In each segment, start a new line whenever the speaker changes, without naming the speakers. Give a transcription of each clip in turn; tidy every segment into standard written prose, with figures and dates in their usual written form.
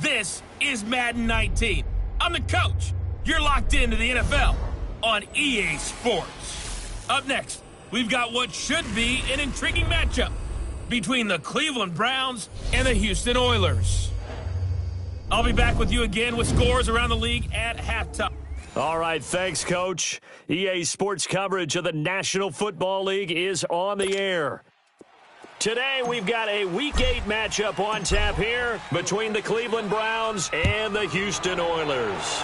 This is Madden 19. I'm the coach. You're locked into the NFL on EA Sports. Up next, we've got what should be an intriguing matchup between the Cleveland Browns and the Houston Oilers. I'll be back with you again with scores around the league at halftime.
All right, thanks, Coach. EA Sports coverage of the National Football League is on the air. Today, we've got a Week 8 matchup on tap here between the Cleveland Browns and the Houston Oilers.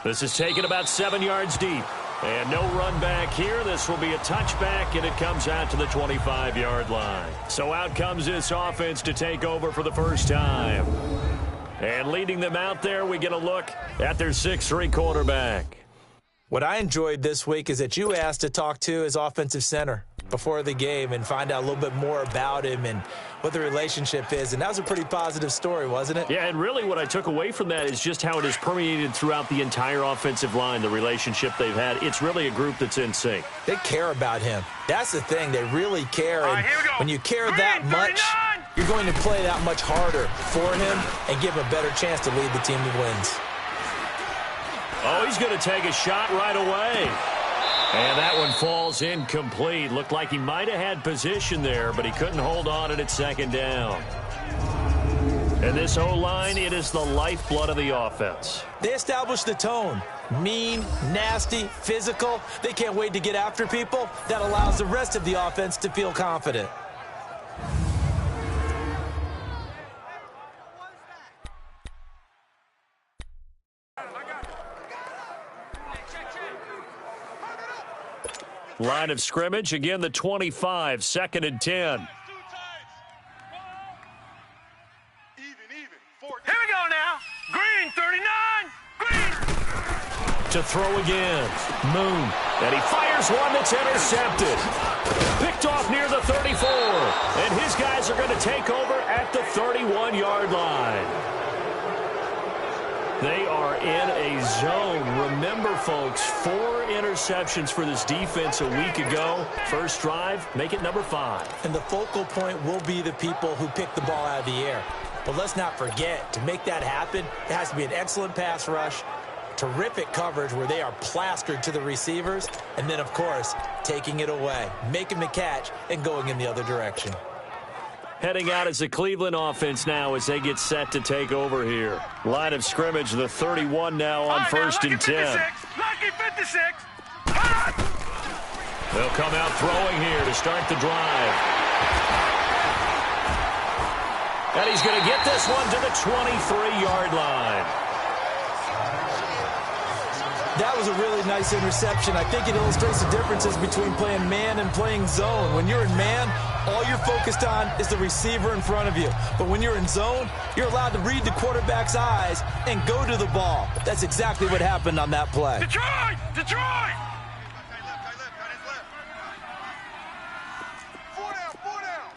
This is taken about 7 yards deep. And no run back here. This will be a touchback, and it comes out to the 25-yard line. So out comes this offense to take over for the first time. And leading them out there, we get a look at their 6'3" quarterback.
What I enjoyed this week is that you asked to talk to his offensive center before the game and find out a little bit more about him and what the relationship is. And that was a pretty positive story, wasn't it?
Yeah, and really what I took away from that is just how it has permeated throughout the entire offensive line, the relationship they've had. It's really a group that's in sync.
They care about him. That's the thing. They really care. And when you care that much, you're going to play that much harder for him and give him a better chance to lead the team to wins.
Oh, he's going to take a shot right away. And that one falls incomplete. Looked like he might have had position there, but he couldn't hold on at second down. And this O-line, it is the lifeblood of the offense.
They established the tone. Mean, nasty, physical. They can't wait to get after people. That allows the rest of the offense to feel confident.
Line of scrimmage, again the 25, 2nd and 10.
Here we go now. Green, 39. Green.
To throw again. Moon. And he fires one that's intercepted. Picked off near the 34. And his guys are going to take over at the 31-yard line. They are in a zone. Remember, folks, 4 interceptions for this defense a week ago. First drive, make it number 5.
And the focal point will be the people who pick the ball out of the air. But let's not forget, to make that happen, it has to be an excellent pass rush, terrific coverage where they are plastered to the receivers, and then, of course, taking it away, making the catch, and going in the other direction.
Heading out as the Cleveland offense now as they get set to take over here. Line of scrimmage, the 31 now on 1st and 10.
Lucky 56.
They'll come out throwing here to start the drive. And he's going to get this one to the 23-yard line.
That was a really nice interception. I think it illustrates the differences between playing man and playing zone. When you're in man, all you're focused on is the receiver in front of you. But when you're in zone, you're allowed to read the quarterback's eyes and go to the ball. That's exactly what happened on that play.
Detroit! Detroit!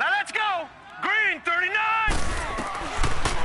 Now let's go. Green, 39.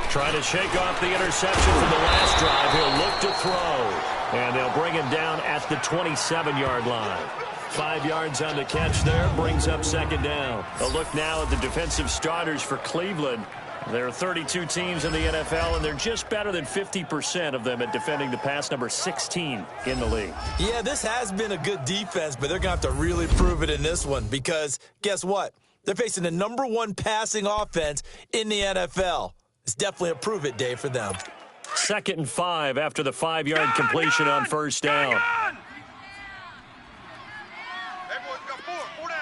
Trying to shake off the interception from the last drive. He'll look to throw. And they'll bring him down at the 27-yard line. 5 yards on the catch there, brings up 2nd down. A look now at the defensive starters for Cleveland. There are 32 teams in the NFL, and they're just better than 50% of them at defending the pass, number 16 in the league.
Yeah, this has been a good defense, but they're going to have to really prove it in this one because guess what? They're facing the number 1 passing offense in the NFL. It's definitely a prove-it day for them.
2nd and 5 after the 5-yard completion on 1st down.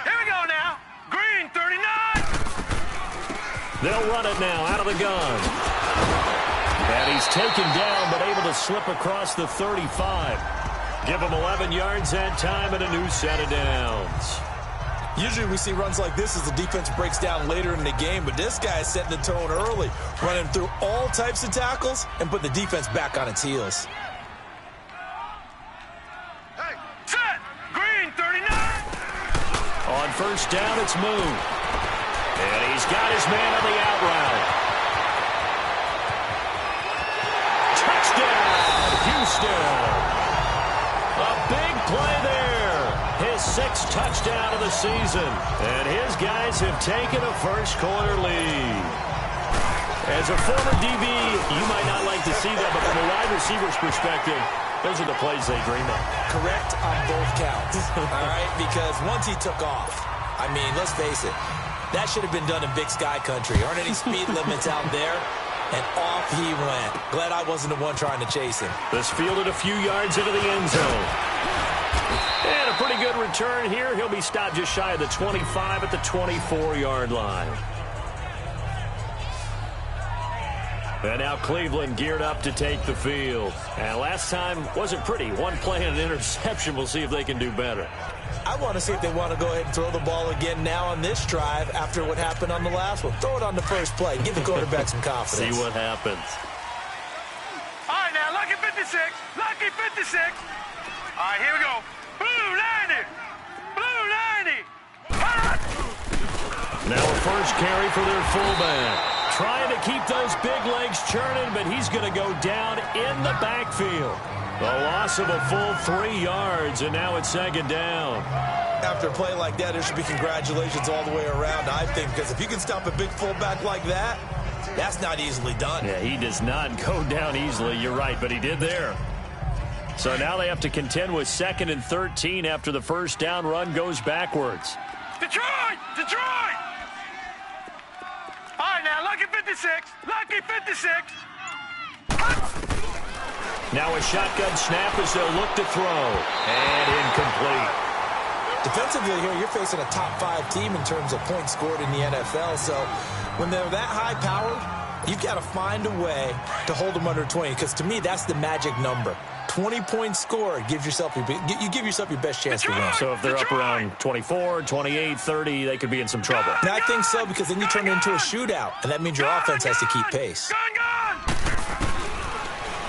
Here we go now. Green, 39.
They'll run it now out of the gun. And he's taken down but able to slip across the 35. Give him 11 yards that time and a new set of downs.
Usually we see runs like this as the defense breaks down later in the game, but this guy is setting the tone early, running through all types of tackles and put the defense back on its heels.
Hey, set. Green, 39.
On 1st down, it's Moon. And he's got his man on the out route. Touchdown, Houston. A big play there. His 6th touchdown of the season. And his guys have taken a first quarter lead. As a former DB, you might not like to see that, but from a wide receiver's perspective, those are the plays they dream of.
Correct on both counts, all right? Because once he took off, I mean, let's face it, that should have been done in Big Sky country. Aren't any speed limits out there? And off he went. Glad I wasn't the one trying to chase him.
This fielded a few yards into the end zone. And a pretty good return here. He'll be stopped just shy of the 25 at the 24-yard line. And now Cleveland geared up to take the field. And last time wasn't pretty. One play and an interception. We'll see if they can do better.
I want to see if they want to go ahead and throw the ball again now on this drive after what happened on the last one. Throw it on the first play. Give the quarterback some confidence.
See what happens.
All right, now, lucky 56. Lucky 56. All right, here we go. Blue 90. Blue 90.
Now a first carry for their fullback. Trying to keep those big legs churning, but he's going to go down in the backfield. A loss of a full 3 yards, and now it's second down.
After a play like that, there should be congratulations all the way around, I think, because if you can stop a big fullback like that, that's not easily done.
Yeah, he does not go down easily. You're right, but he did there. So now they have to contend with 2nd and 13 after the first down run goes backwards.
Detroit! Detroit! All right, now, lucky 56. Lucky 56.
Now a shotgun snap as they'll look to throw. And incomplete.
Defensively here, you're facing a top 5 team in terms of points scored in the NFL. So when they're that high-powered, you've got to find a way to hold them under 20. Because to me, that's the magic number. 20 points scored, you give yourself your best chance to win.
So if they're up around 24, 28, 30, they could be in some trouble.
And I think so, because then you turn it into a shootout, and that means your offense has to keep pace.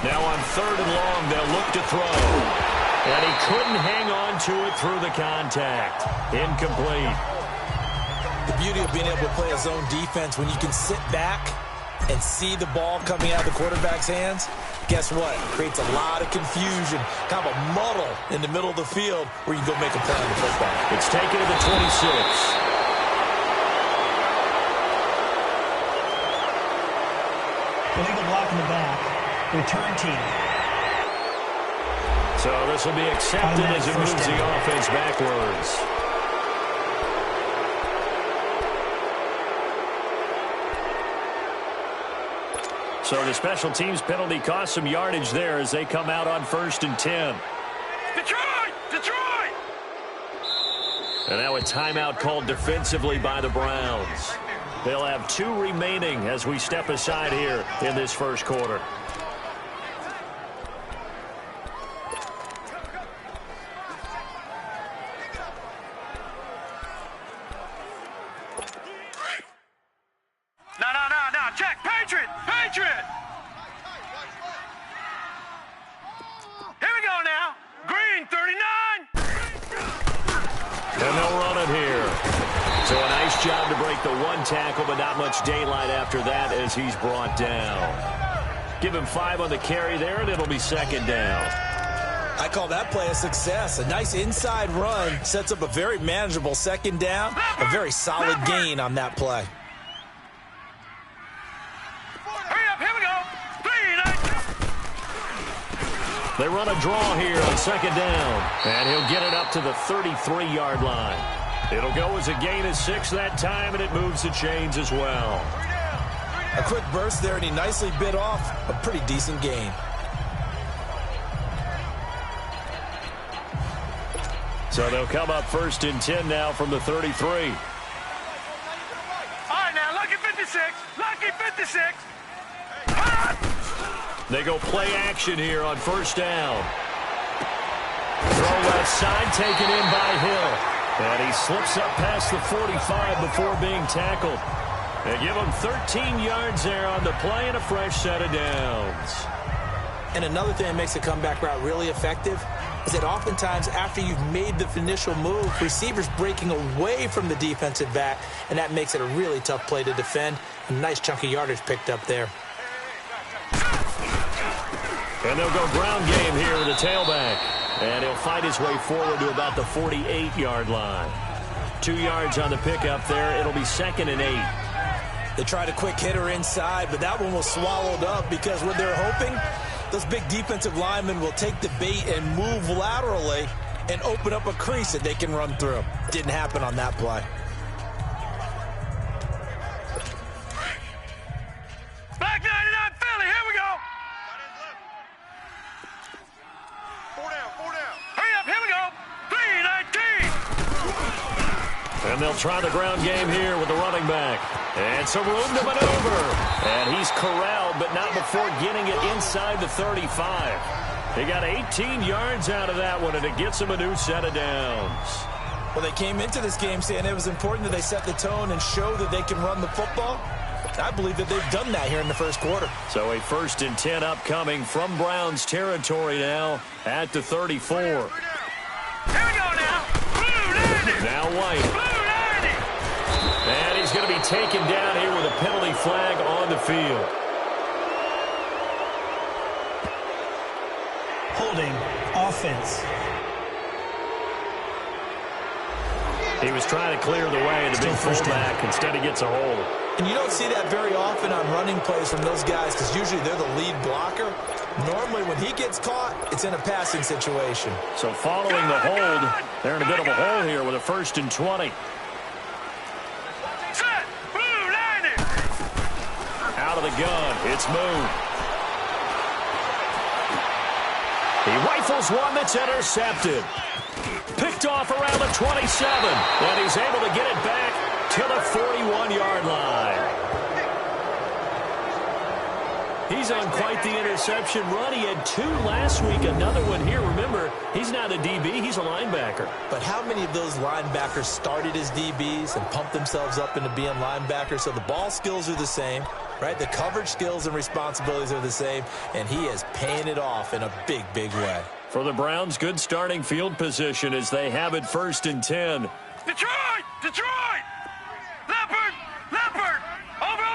Now on 3rd and long, they'll look to throw. And he couldn't hang on to it through the contact. Incomplete.
The beauty of being able to play a zone defense, when you can sit back and see the ball coming out of the quarterback's hands, guess what? It creates a lot of confusion, kind of a muddle in the middle of the field where you go make a play on the football.
It's taken to the 26.
Illegal block in the back. Return team.
So this will be accepted as it moves the offense backwards. So the special teams penalty cost some yardage there as they come out on 1st and 10.
Detroit! Detroit!
And now a timeout called defensively by the Browns. They'll have 2 remaining as we step aside here in this first quarter.
No, check, Patriot! Patriot! Here we go now. Green, 39.
And they'll run it here. So a nice job to break the 1 tackle, but not much daylight after that as he's brought down. Give him 5 on the carry there, and it'll be second down.
I call that play a success. A nice inside run sets up a very manageable second down. A very solid gain on that play.
Hurry up, here we go. 3, 9.
They run a draw here on second down, and he'll get it up to the 33-yard line. It'll go as a gain of 6 that time, and it moves the chains as well.
A quick burst there, and he nicely bit off a pretty decent gain.
So they'll come up 1st and 10 now from the 33.
All right, now, lucky 56. Lucky 56.
They go play action here on 1st down. Throw left side, taken in by Hill. And he slips up past the 45 before being tackled. They give him 13 yards there on the play and a fresh set of downs.
And another thing that makes the comeback route really effective is that oftentimes after you've made the initial move, receivers breaking away from the defensive back, and that makes it a really tough play to defend. A nice chunk of yardage picked up there.
And they'll go ground game here with the tailback. And he'll fight his way forward to about the 48-yard line. 2 yards on the pickup there. It'll be 2nd and 8.
They tried a quick hitter inside, but that one was swallowed up because what they're hoping, those big defensive linemen will take the bait and move laterally and open up a crease that they can run through. Didn't happen on that play.
Back 99 Philly, here we go. Four down. Hurry up, here we go. 3-19.
And they'll try the ground game here with the running back. And some room to maneuver. And he's corralled, but not before getting it inside the 35. He got 18 yards out of that one, and it gets him a new set of downs.
Well, they came into this game saying it was important that they set the tone and show that they can run the football. I believe that they've done that here in the first quarter.
So a 1st and 10 upcoming from Browns territory now at the 34.
Here we go now. Blue 90.
Now White.
Blue 90.
And he's going to be taken down here with a penalty flag on the field.
Holding offense.
He was trying to clear the way, the big fullback. Instead, he gets a hold.
And you don't see that very often on running plays from those guys because usually they're the lead blocker. Normally, when he gets caught, it's in a passing situation.
So following the hold, they're in a bit of a hole here with a 1st and 20.
Set. Blue 90.
Out of the gun, it's Moon. He rifles one that's intercepted. Picked off around the 27, and he's able to get it back to the 41-yard line. He's on quite the interception run. He had 2 last week, another one here. Remember, he's not a DB, he's a linebacker.
But how many of those linebackers started as DBs and pumped themselves up into being linebackers? So the ball skills are the same, right? The coverage skills and responsibilities are the same, and he is paying it off in a big, big way.
For the Browns, good starting field position as they have it 1st and 10.
Detroit. Leopard. Over.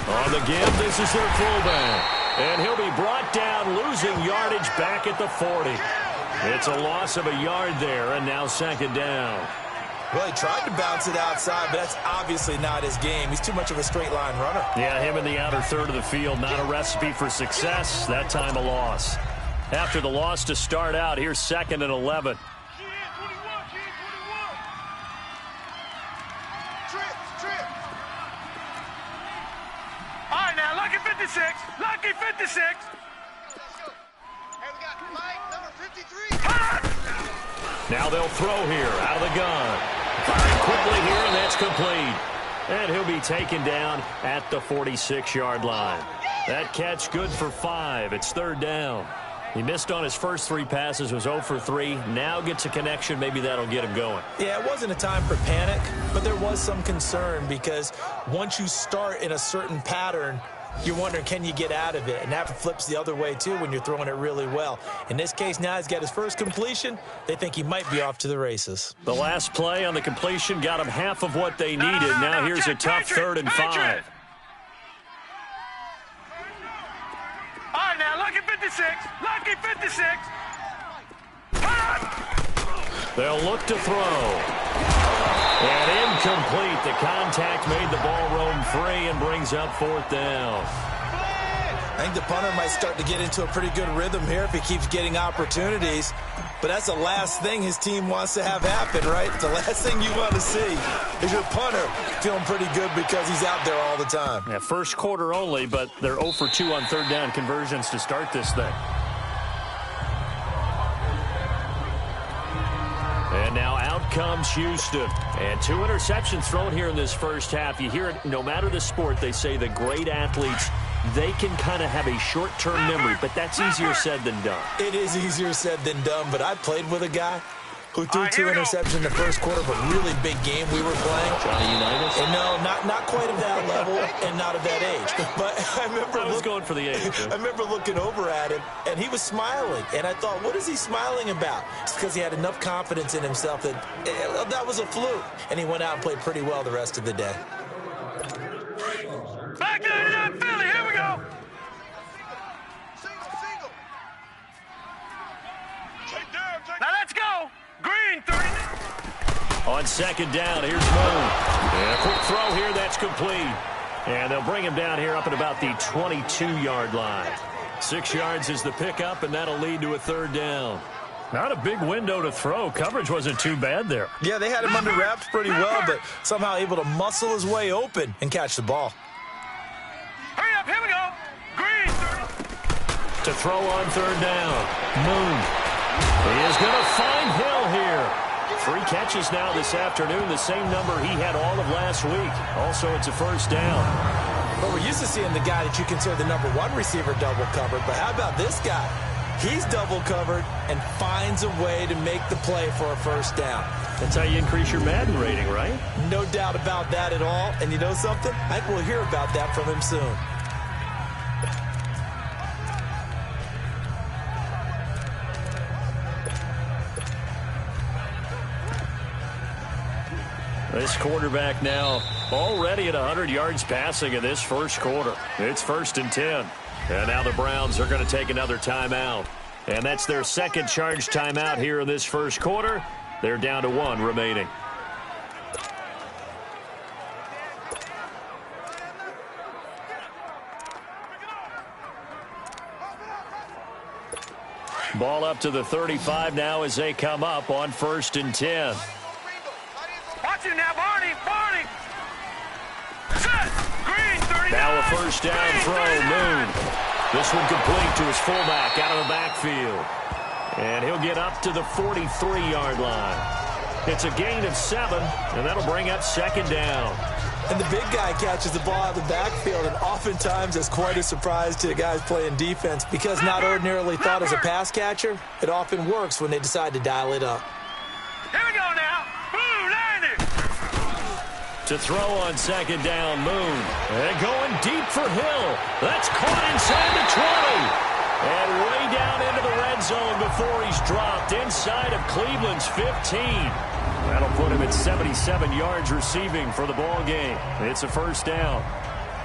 On the give, this is their fullback. And he'll be brought down, losing yardage back at the 40. It's a loss of a yard there, and now 2nd down.
Well, he tried to bounce it outside, but that's obviously not his game. He's too much of a straight-line runner.
Yeah, him in the outer third of the field, not a recipe for success. That time a loss. After the loss to start out, here's 2nd and 11.
All right, now, lucky 56. Lucky 56.
Hey, we got Mike, number 53.
Now they'll throw here, out of the gun. Firing quickly here, and that's complete. And he'll be taken down at the 46-yard line. That catch good for 5. It's 3rd down. He missed on his first 3 passes, was 0 for 3. Now gets a connection. Maybe that'll get him going.
Yeah, it wasn't a time for panic, but there was some concern because once you start in a certain pattern, you're wondering, can you get out of it? And that flips the other way, too, when you're throwing it really well. In this case, now he's got his first completion. They think he might be off to the races.
The last play on the completion got him half of what they needed. Now here's a tough 3rd and 5.
All right, now, lucky 56. Lucky 56.
They'll look to throw. And incomplete. The contact made the ball roam free and brings up 4th down.
I think the punter might start to get into a pretty good rhythm here if he keeps getting opportunities. But that's the last thing his team wants to have happen, right? The last thing you want to see is your punter feeling pretty good because he's out there all the time.
Yeah, first quarter only, but they're 0 for 2 on 3rd down conversions to start this thing. And now out comes Houston. And 2 interceptions thrown here in this first half. You hear it, no matter the sport, they say the great athletes, they can kind of have a short-term memory, but that's easier said than done.
It is easier said than done, but I played with a guy who threw 2 interceptions in the first quarter of a really big game we were playing.
Johnny Unitas?
And no, not quite at that level and not at that age. But I remember
I was going for the age.
I remember looking over at him, and he was smiling. And I thought, what is he smiling about? It's because he had enough confidence in himself that that was a fluke. And he went out and played pretty well the rest of the day.
Back 99 Philly, here we go.
Single.
Now let's go. Green 30.
second down. Here's Moon. And a quick throw here. That's complete. And they'll bring him down here up at about the 22-yard line. 6 yards is the pickup, and that'll lead to a third down.
Not a big window to throw. Coverage wasn't too bad there.
Yeah, they had him under wraps pretty well, but somehow able to muscle his way open and catch the ball.
Hurry up, here we go. Green.
To throw on third down. Moon. He is going to find Hill here. 3 catches now this afternoon, the same number he had all of last week. Also, it's a first down.
But we're used to seeing the guy that you consider the number 1 receiver double covered. But how about this guy? He's double covered and finds a way to make the play for a first down.
That's how you increase your Madden rating, right?
No doubt about that at all. And you know something? I think we'll hear about that from him soon.
This quarterback now already at 100 yards passing in this first quarter. It's 1st and 10. And now the Browns are going to take another timeout. And that's their second charge timeout here in this first quarter. They're down to 1 remaining. Ball up to the 35 now as they come up on 1st and 10.
Watch it now, Barney. Barney. Set. Green, 39.
Now a first down
Green,
throw.
39.
Moon. This one complete to his fullback out of the backfield. And he'll get up to the 43-yard line. It's a gain of 7, and that'll bring up second down.
And the big guy catches the ball out of the backfield, and oftentimes it's quite a surprise to guys playing defense because not ordinarily thought as a pass catcher, it often works when they decide to dial it up.
Here we go now. Boom, landed.
To throw on second down, Moon. And going deep for Hill. That's caught inside the 20. And way down into the red zone before he's dropped inside of Cleveland's 15. That'll put him at 77 yards receiving for the ball game. It's a first down.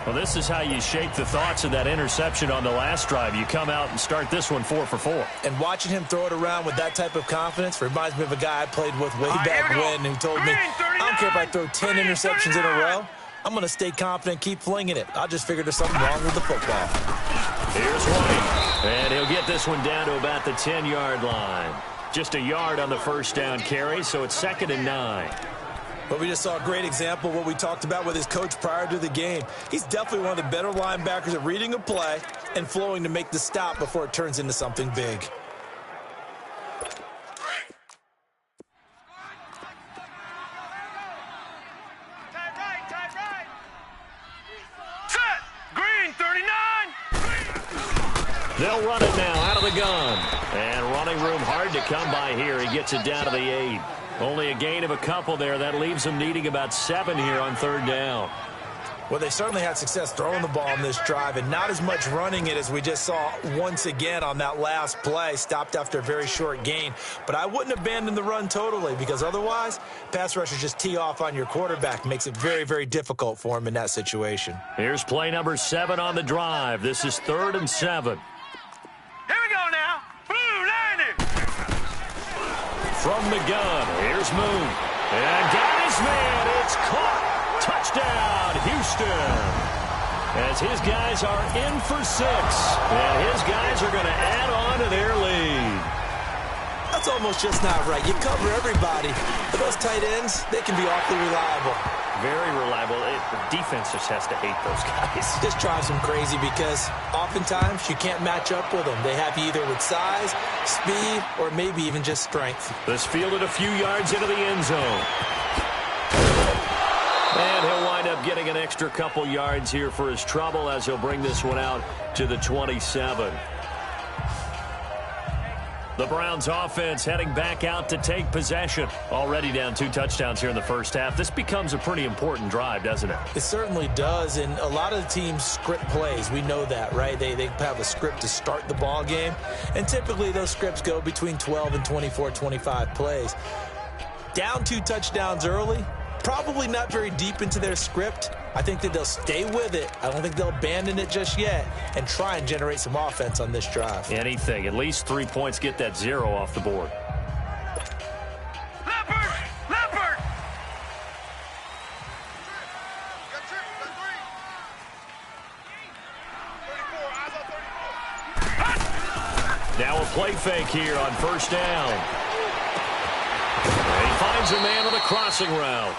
Well, this is how you shape the thoughts of that interception on the last drive. You come out and start this one 4 for 4.
And watching him throw it around with that type of confidence reminds me of a guy I played with way back
here we go.
when who told me, I don't care if I throw 10 interceptions in a row. I'm going to stay confident, keep flinging it. I just figured there's something wrong with the football.
Here's White. And he'll get this one down to about the 10-yard line. Just a yard on the first down carry, so it's 2nd and 9.
But we just saw a great example of what we talked about with his coach prior to the game. He's definitely one of the better linebackers at reading a play and flowing to make the stop before it turns into something big.
Tight right. Set. Green, 39.
They'll run it now out of the gun. And running room hard to come by here. He gets it down to the 8. Only a gain of a couple there. That leaves them needing about 7 here on third down.
Well, they certainly had success throwing the ball on this drive and not as much running it as we just saw once again on that last play. Stopped after a very short gain. But I wouldn't abandon the run totally because otherwise, pass rushers just tee off on your quarterback. Makes it very, very difficult for him in that situation.
Here's play number 7 on the drive. This is 3rd and 7.
Here we go now. Boom, landed.
From the gun, here's Moon. And got his man. It's caught. Touchdown, Houston. As his guys are in for 6. And his guys are going to add on to their lead.
That's almost just not right. You cover everybody. But those tight ends, they can be awfully reliable.
Very reliable. The defense just has to hate those guys.
This drives them crazy because oftentimes you can't match up with them. They have you either with size, speed, or maybe even just strength.
This fielded a few yards into the end zone. And he'll wind up getting an extra couple yards here for his trouble as he'll bring this one out to the 27. The Browns offense heading back out to take possession. Already down 2 touchdowns here in the first half. This becomes a pretty important drive, doesn't it?
It certainly does, and a lot of the teams script plays. We know that, right? They have a script to start the ball game, and typically those scripts go between 12 and 24, 25 plays. Down 2 touchdowns early, probably not very deep into their script. I think that they'll stay with it. I don't think they'll abandon it just yet and try and generate some offense on this drive.
Anything. At least 3 points, get that 0 off the board.
Leopard!
Now a play fake here on first down. And he finds a man on the crossing route.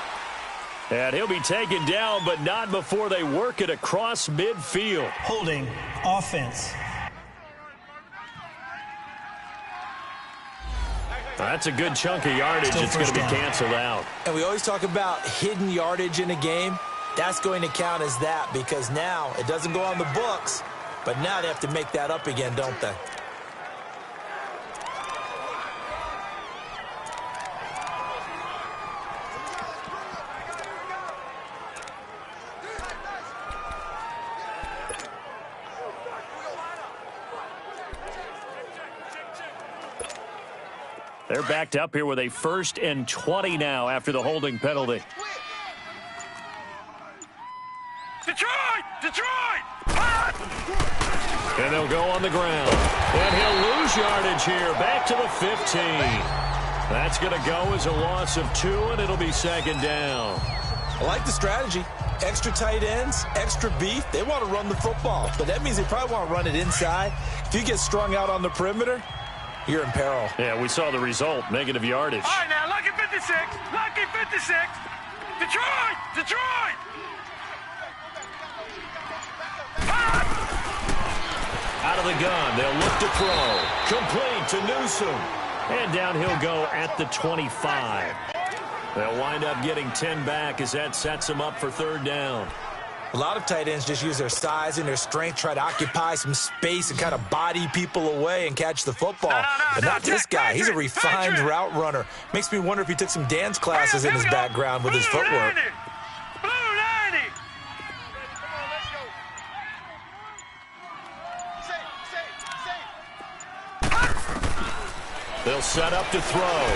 And he'll be taken down, but not before they work it across midfield.
Holding offense.
That's a good chunk of yardage. It's going to be canceled out.
And we always talk about hidden yardage in a game. That's going to count as that because now it doesn't go on the books, but now they have to make that up again, don't they?
They're backed up here with a 1st and 20 now after the holding penalty.
Detroit! Detroit!
And they'll go on the ground. And he'll lose yardage here. Back to the 15. That's going to go as a loss of 2, and it'll be 2nd down.
I like the strategy. Extra tight ends, extra beef. They want to run the football, but that means they probably want to run it inside. If you get strung out on the perimeter, you're in peril.
Yeah, we saw the result. Negative yardage.
All right, now, lucky 56. Lucky 56. Detroit! Detroit!
Out of the gun. They'll look to throw. Complete to Newsom. And down he'll go at the 25. They'll wind up getting 10 back as that sets them up for 3rd down.
A lot of tight ends just use their size and their strength, try to occupy some space and kind of body people away and catch the football. But not this guy. He's a refined route runner. Makes me wonder if he took some dance classes in his background with his footwork.
Blue 90.
They'll set up to throw.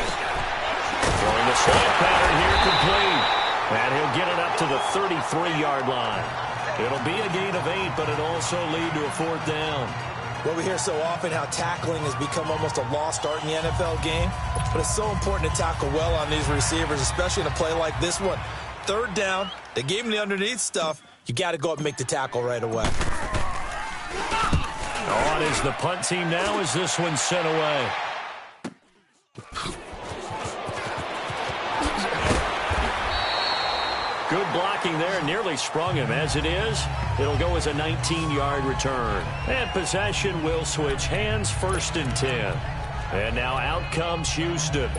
Throwing the slant pattern here complete. And he'll get it up to the 33-yard line. It'll be a gain of 8, but it'll also lead to a 4th down.
Well, we hear so often how tackling has become almost a lost art in the NFL game. But it's so important to tackle well on these receivers, especially in a play like this one. 3rd down, they gave him the underneath stuff. You got to go up and make the tackle right away.
On is the punt team now as this one's sent away. Good blocking there, nearly sprung him. As it is, it'll go as a 19-yard return. And possession will switch hands, 1st and 10. And now out comes Houston.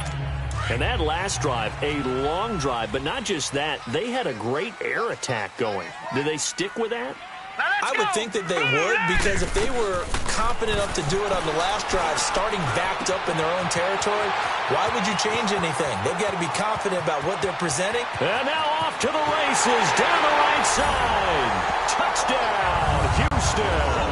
And that last drive, a long drive, but not just that. They had a great air attack going. Did they stick with that?
I would think that they would, because if they were confident enough to do it on the last drive, starting backed up in their own territory, why would you change anything? They've got to be confident about what they're presenting.
And now off to the races, down the right side. Touchdown, Houston.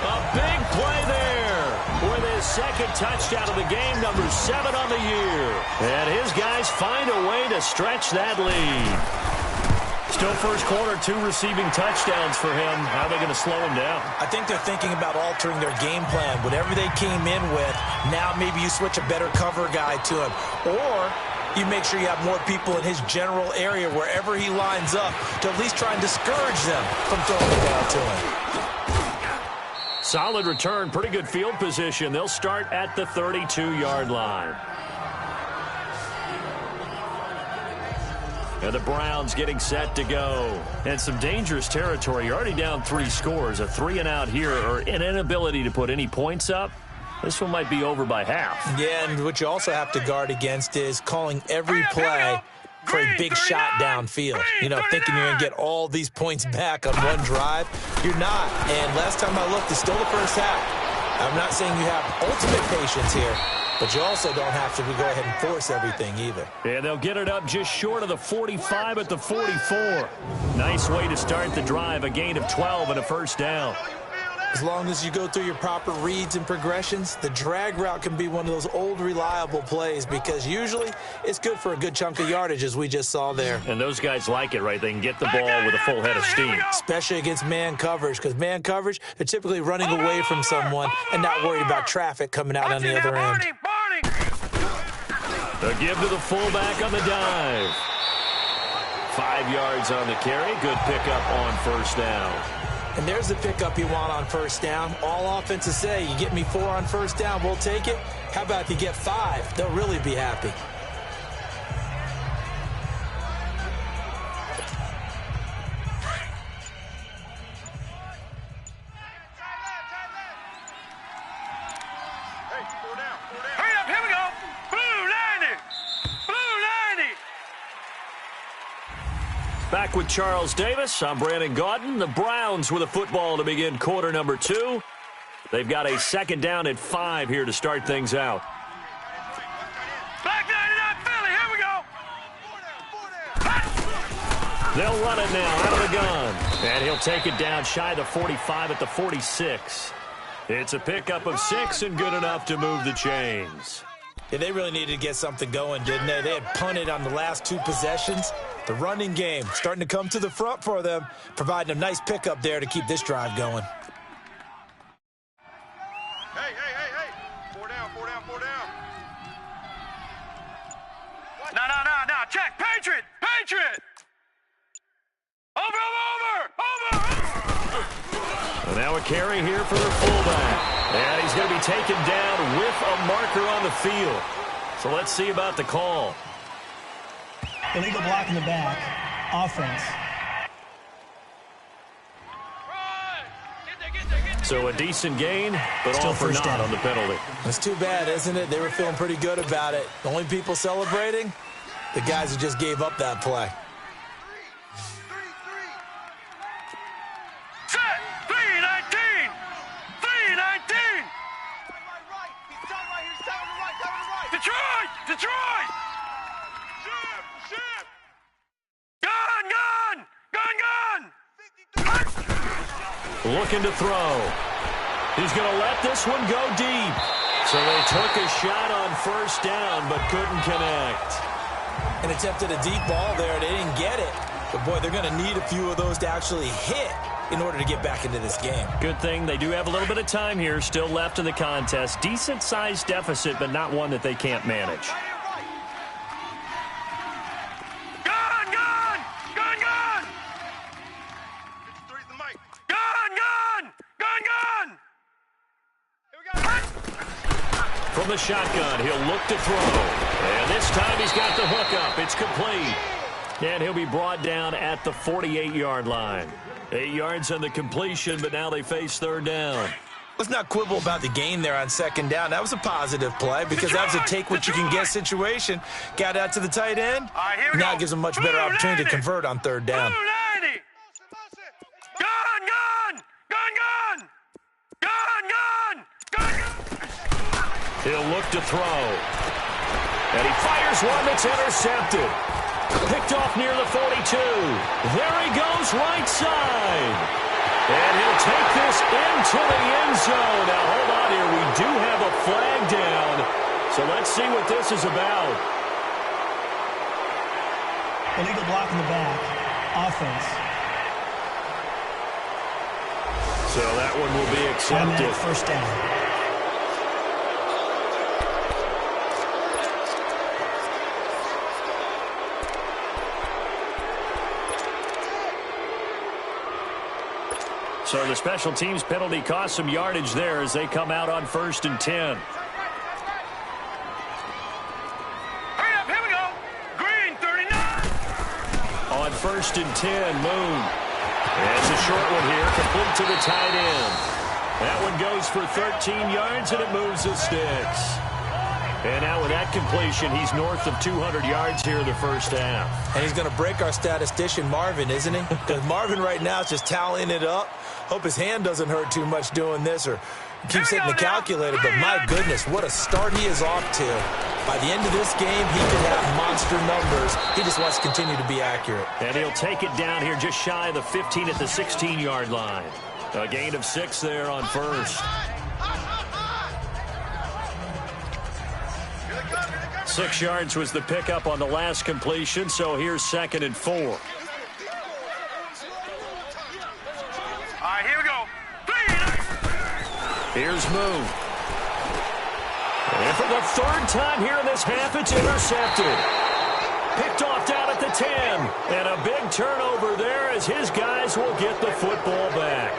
A big play there with his 2nd touchdown of the game, number 7 on the year. And his guys find a way to stretch that lead. Still 1st quarter, 2 receiving touchdowns for him. How are they going to slow him down?
I think they're thinking about altering their game plan. Whatever they came in with, now maybe you switch a better cover guy to him. Or you make sure you have more people in his general area wherever he lines up to at least try and discourage them from throwing the ball to him.
Solid return, pretty good field position. They'll start at the 32-yard line. And the Browns getting set to go. And some dangerous territory. You're already down 3 scores. A 3-and-out here, or an inability to put any points up. This one might be over by half.
Yeah, and what you also have to guard against is calling every play for a big shot downfield. You know, thinking you're going to get all these points back on one drive. You're not. And last time I looked, it's still the first half. I'm not saying you have ultimate patience here, but you also don't have to go ahead and force everything either.
And they'll get it up just short of the 45 at the 44. Nice way to start the drive. A gain of 12 and a 1st down.
As long as you go through your proper reads and progressions, the drag route can be one of those old reliable plays because usually it's good for a good chunk of yardage, as we just saw there.
And those guys like it, right? They can get the ball with a full head of steam.
Especially against man coverage, because man coverage, they're typically running away from someone and not worried about traffic coming out on the other end.
The give to the fullback on the dive. 5 yards on the carry. Good pickup on 1st down.
And there's the pickup you want on first down. All offenses say, you get me 4 on first down, we'll take it. How about if you get 5? They'll really be happy.
Back with Charles Davis. I'm Brandon Gaudin. The Browns with a football to begin quarter number 2. They've got a second down at 5 here to start things out.
Back 99 Philly, here we go.
They'll run it now out of the gun. And he'll take it down shy of the 45 at the 46. It's a pickup of 6 and good enough to move the chains.
Yeah, they really needed to get something going, didn't they? They had punted on the last 2 possessions. The running game starting to come to the front for them, providing a nice pickup there to keep this drive going.
Hey. 4 down. No. Check. Patriot. Over.
And now a carry here for the fullback. And he's going to be taken down with a marker on the field. So let's see about the call.
Illegal block in the back. Offense.
So a decent gain, but
Still
all for
first
naught
down
on the penalty.
It's too bad, isn't it? They were feeling pretty good about it. The only people celebrating, the guys who just gave up that play.
Set. 319. Detroit. Ship. Gun.
Looking to throw. He's going to let this one go deep. So they took a shot on first down, but couldn't connect.
And attempted a deep ball there. They didn't get it. But, boy, they're going to need a few of those to actually hit in order to get back into this game.
Good thing they do have a little bit of time here still left in the contest. Decent-sized deficit, but not one that they can't manage. From the shotgun, he'll look to throw. And this time he's got the hook up. It's complete. And he'll be brought down at the 48-yard line. 8 yards on the completion, but now they face third down.
Let's not quibble about the gain there on second down. That was a positive play because that was a take-what-you-can-get situation. Got out to the tight end. Now it gives them a much better opportunity to convert on third down.
He'll look to throw. And he fires one that's intercepted. Picked off near the 42. There he goes right side. And he'll take this into the end zone. Now, hold on here. We do have a flag down. So let's see what this is about.
Illegal block in the back. Offense.
So that one will be accepted.
First down.
So the special teams penalty cost some yardage there as they come out on 1st and 10.
Hurry up, here we go. Green, 39.
On 1st and 10, Moon. And it's a short one here, complete to the tight end. That one goes for 13 yards, and it moves the sticks. And now with that completion, he's north of 200 yards here in the first half.
And he's going to break our statistician, Marvin, isn't he? Because Marvin right now is just tallying it up. Hope his hand doesn't hurt too much doing this or keeps hitting the calculator. But my goodness, what a start he is off to. By the end of this game, he could have monster numbers. He just wants to continue to be accurate.
And he'll take it down here just shy of the 15 at the 16-yard line. A gain of 6 there on first. 6 yards was the pickup on the last completion, so here's 2nd and 4.
All right, here we go.
Here's Moon. And for the 3rd time here in this half, it's intercepted. Picked off down at the 10. And a big turnover there as his guys will get the football back.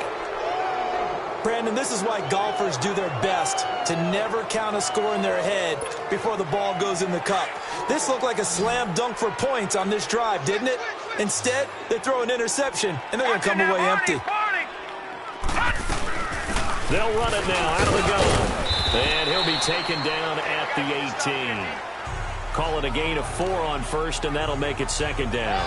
Brandon, this is why golfers do their best to never count a score in their head before the ball goes in the cup. This looked like a slam dunk for points on this drive, didn't it? Instead, they throw an interception, and they're going to come away empty.
They'll run it now out of the gun. And he'll be taken down at the 18. Call it a gain of 4 on first, and that'll make it 2nd down.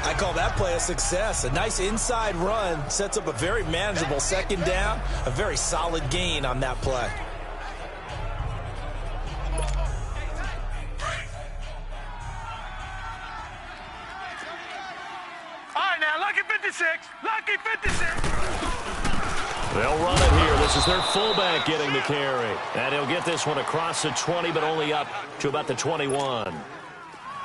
I call that play a success. A nice inside run sets up a very manageable 2nd down. A very solid gain on that play.
All right, now, lucky 56. Lucky 56.
They'll run it here. This is their fullback getting the carry. And he'll get this one across the 20, but only up to about the 21.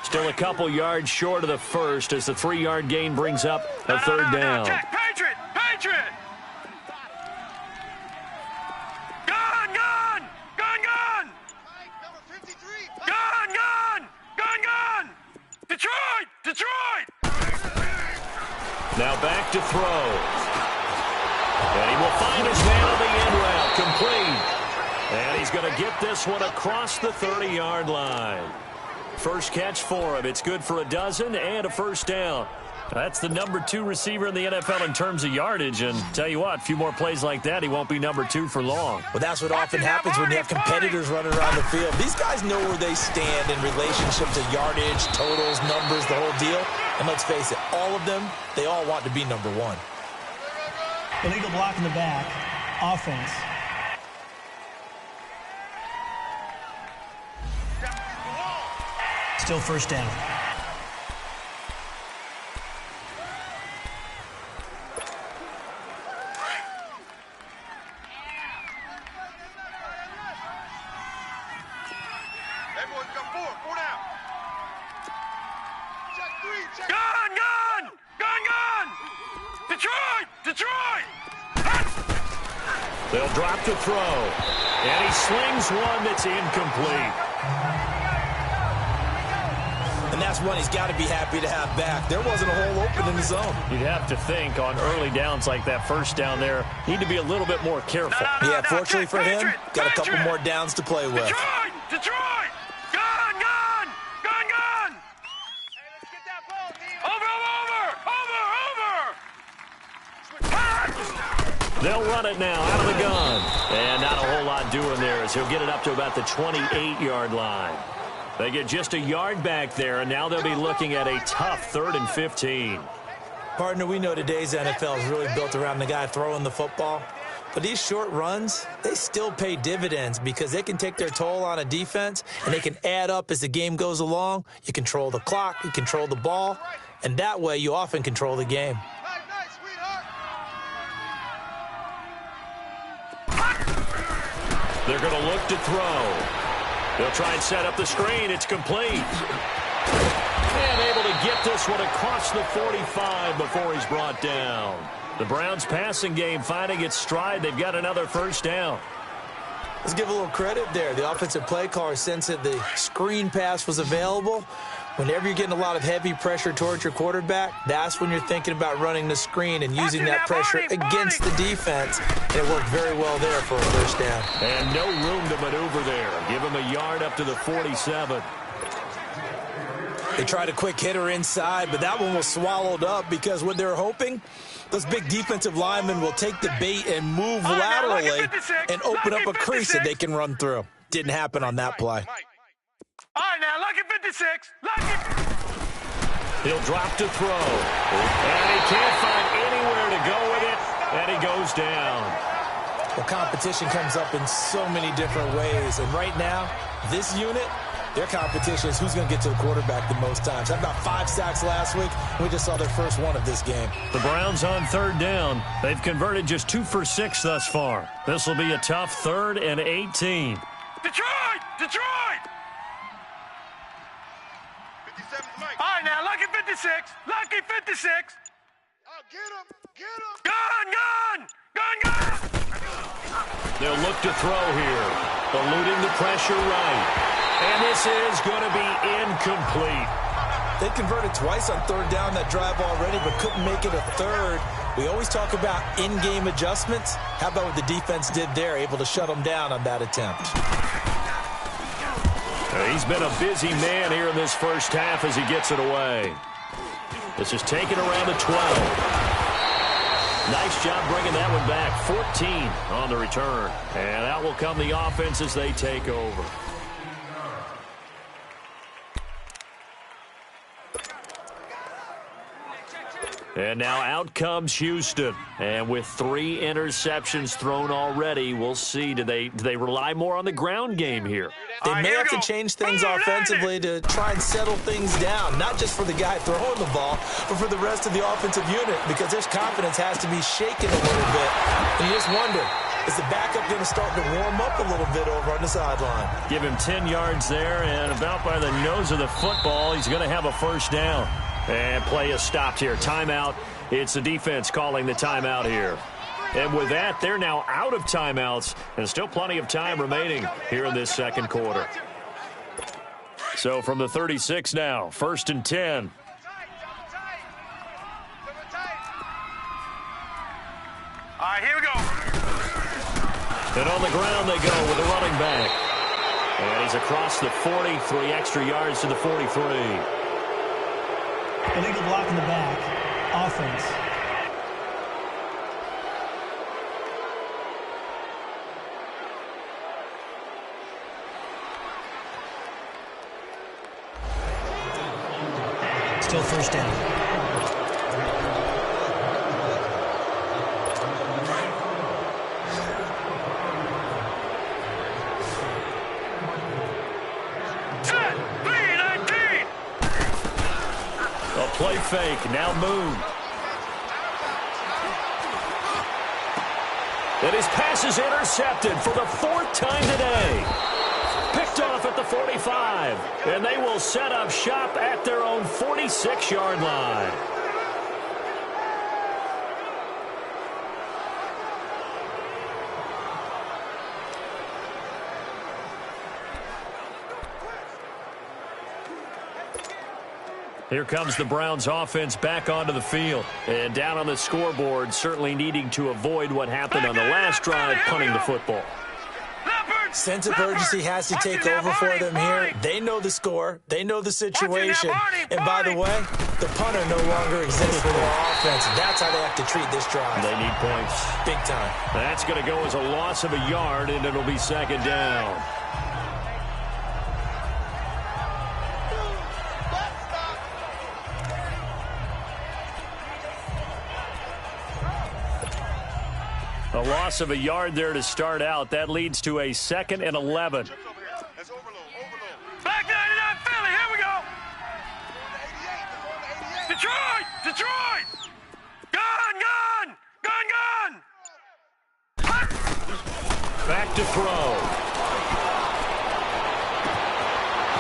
Still a couple yards short of the first as the 3-yard gain brings up a 3rd down.
Check. Patriot! Patriot! Gun! Gun! Gun! Gun!
Number 53.
Gun! Gun! Gun! Gun! Detroit! Detroit!
Now back to throw. And he will find his man on the end route. Complete. And he's going to get this one across the 30-yard line. First catch for him. It's good for a dozen and a 1st down. That's the number 2 receiver in the NFL in terms of yardage. And tell you what, a few more plays like that, he won't be number 2 for long.
Well, that's what often happens when you have competitors running around the field. These guys know where they stand in relationship to yardage, totals, numbers, the whole deal. And let's face it, all of them, they all want to be number 1.
Illegal block in the back. Offense. Still 1st down.
Everyone come forward. 4 down. Check 3. Check.
Gun! Gun! Gun! Gun! Detroit! Detroit!
They'll drop to throw. And he slings one that's incomplete.
And that's one he's got to be happy to have back. There wasn't a hole open in the zone.
You'd have to think on early downs like that 1st down there, need to be a little bit more careful.
Yeah, fortunately for him, got a couple more downs to play with.
Detroit! Detroit! Gun! Gun! Gun! Gun!
Hey, let's get that ball, team.
Over!
They'll run it now out of the gun. And not a whole lot doing there as he'll get it up to about the 28-yard line. They get just a yard back there, and now they'll be looking at a tough 3rd and 15.
Partner, we know today's NFL is really built around the guy throwing the football. But these short runs, they still pay dividends because they can take their toll on a defense, and they can add up as the game goes along. You control the clock, you control the ball, and that way you often control the game.
Nice, sweetheart.
They're going to look to throw. They'll try and set up the screen. It's complete. And able to get this one across the 45 before he's brought down. The Browns' passing game finding its stride. They've got another 1st down.
Let's give a little credit there. The offensive play caller sensed that the screen pass was available. Whenever you're getting a lot of heavy pressure towards your quarterback, that's when you're thinking about running the screen and using that pressure against the defense. And it worked very well there for a 1st down.
And no room to maneuver there. Give him a yard up to the 47.
They tried a quick hitter inside, but that one was swallowed up because what they're hoping, those big defensive linemen will take the bait and move laterally and open up a crease that they can run through. Didn't happen on that play.
All right, now, lucky 56. Lucky.
He'll drop to throw. And he can't find anywhere to go with it, and he goes down.
Well, competition comes up in so many different ways, and right now, this unit, their competition is who's going to get to the quarterback the most times. Had about 5 sacks last week, and we just saw their first one of this game.
The Browns on 3rd down. They've converted just 2 for 6 thus far. This will be a tough 3rd and 18.
Detroit! Detroit!
57's Mike.
All right, now, lucky 56. Lucky 56.
Oh, get him. Get him.
Gun! Gun! Gun! Gun!
They'll look to throw here. Eluding the pressure right. And this is going to be incomplete.
They converted twice on third down that drive already, but couldn't make it a third. We always talk about in-game adjustments. How about what the defense did there, able to shut them down on that attempt?
He's been a busy man here in this first half as he gets it away. This is taken around the 12. Nice job bringing that one back. 14 on the return. And out will come the offense as they take over. And now out comes Houston. And with 3 interceptions thrown already, we'll see. Do they rely more on the ground game here?
They may have to change things offensively to try and settle things down, not just for the guy throwing the ball, but for the rest of the offensive unit, because their confidence has to be shaken a little bit. And you just wonder, is the backup going to start to warm up a little bit over on the sideline? Give him 10 yards there, and about by the nose of the football, he's going to have a first down. And play is stopped here. Timeout. It's the defense calling the timeout here. And with that, they're now out of timeouts, and still plenty of time remaining here in this second quarter. So from the 36 now, 1st and 10.
All right, here we go.
And on the ground they go with a running back. And he's across the 40, 3 extra yards to the 43.
Illegal block in the back. Offense. Still first down.
Play fake, now Moon. And his pass is intercepted for the 4th time today. Picked off at the 45. And they will set up shop at their own 46-yard line. Here comes the Browns offense back onto the field. And down on the scoreboard, certainly needing to avoid what happened on the last drive, punting the football.
Sense of urgency has to take over for them here. They know the score. They know the situation. And by the way, the punter no longer exists for their offense. That's how they have to treat this drive.
They need points.
Big time.
That's going to go as a loss of a yard, and it'll be 2nd down. A loss of a yard there to start out. That leads to a 2nd and 11.
Back 99 Philly, here we go. Detroit! Detroit! Gun!
Back to throw.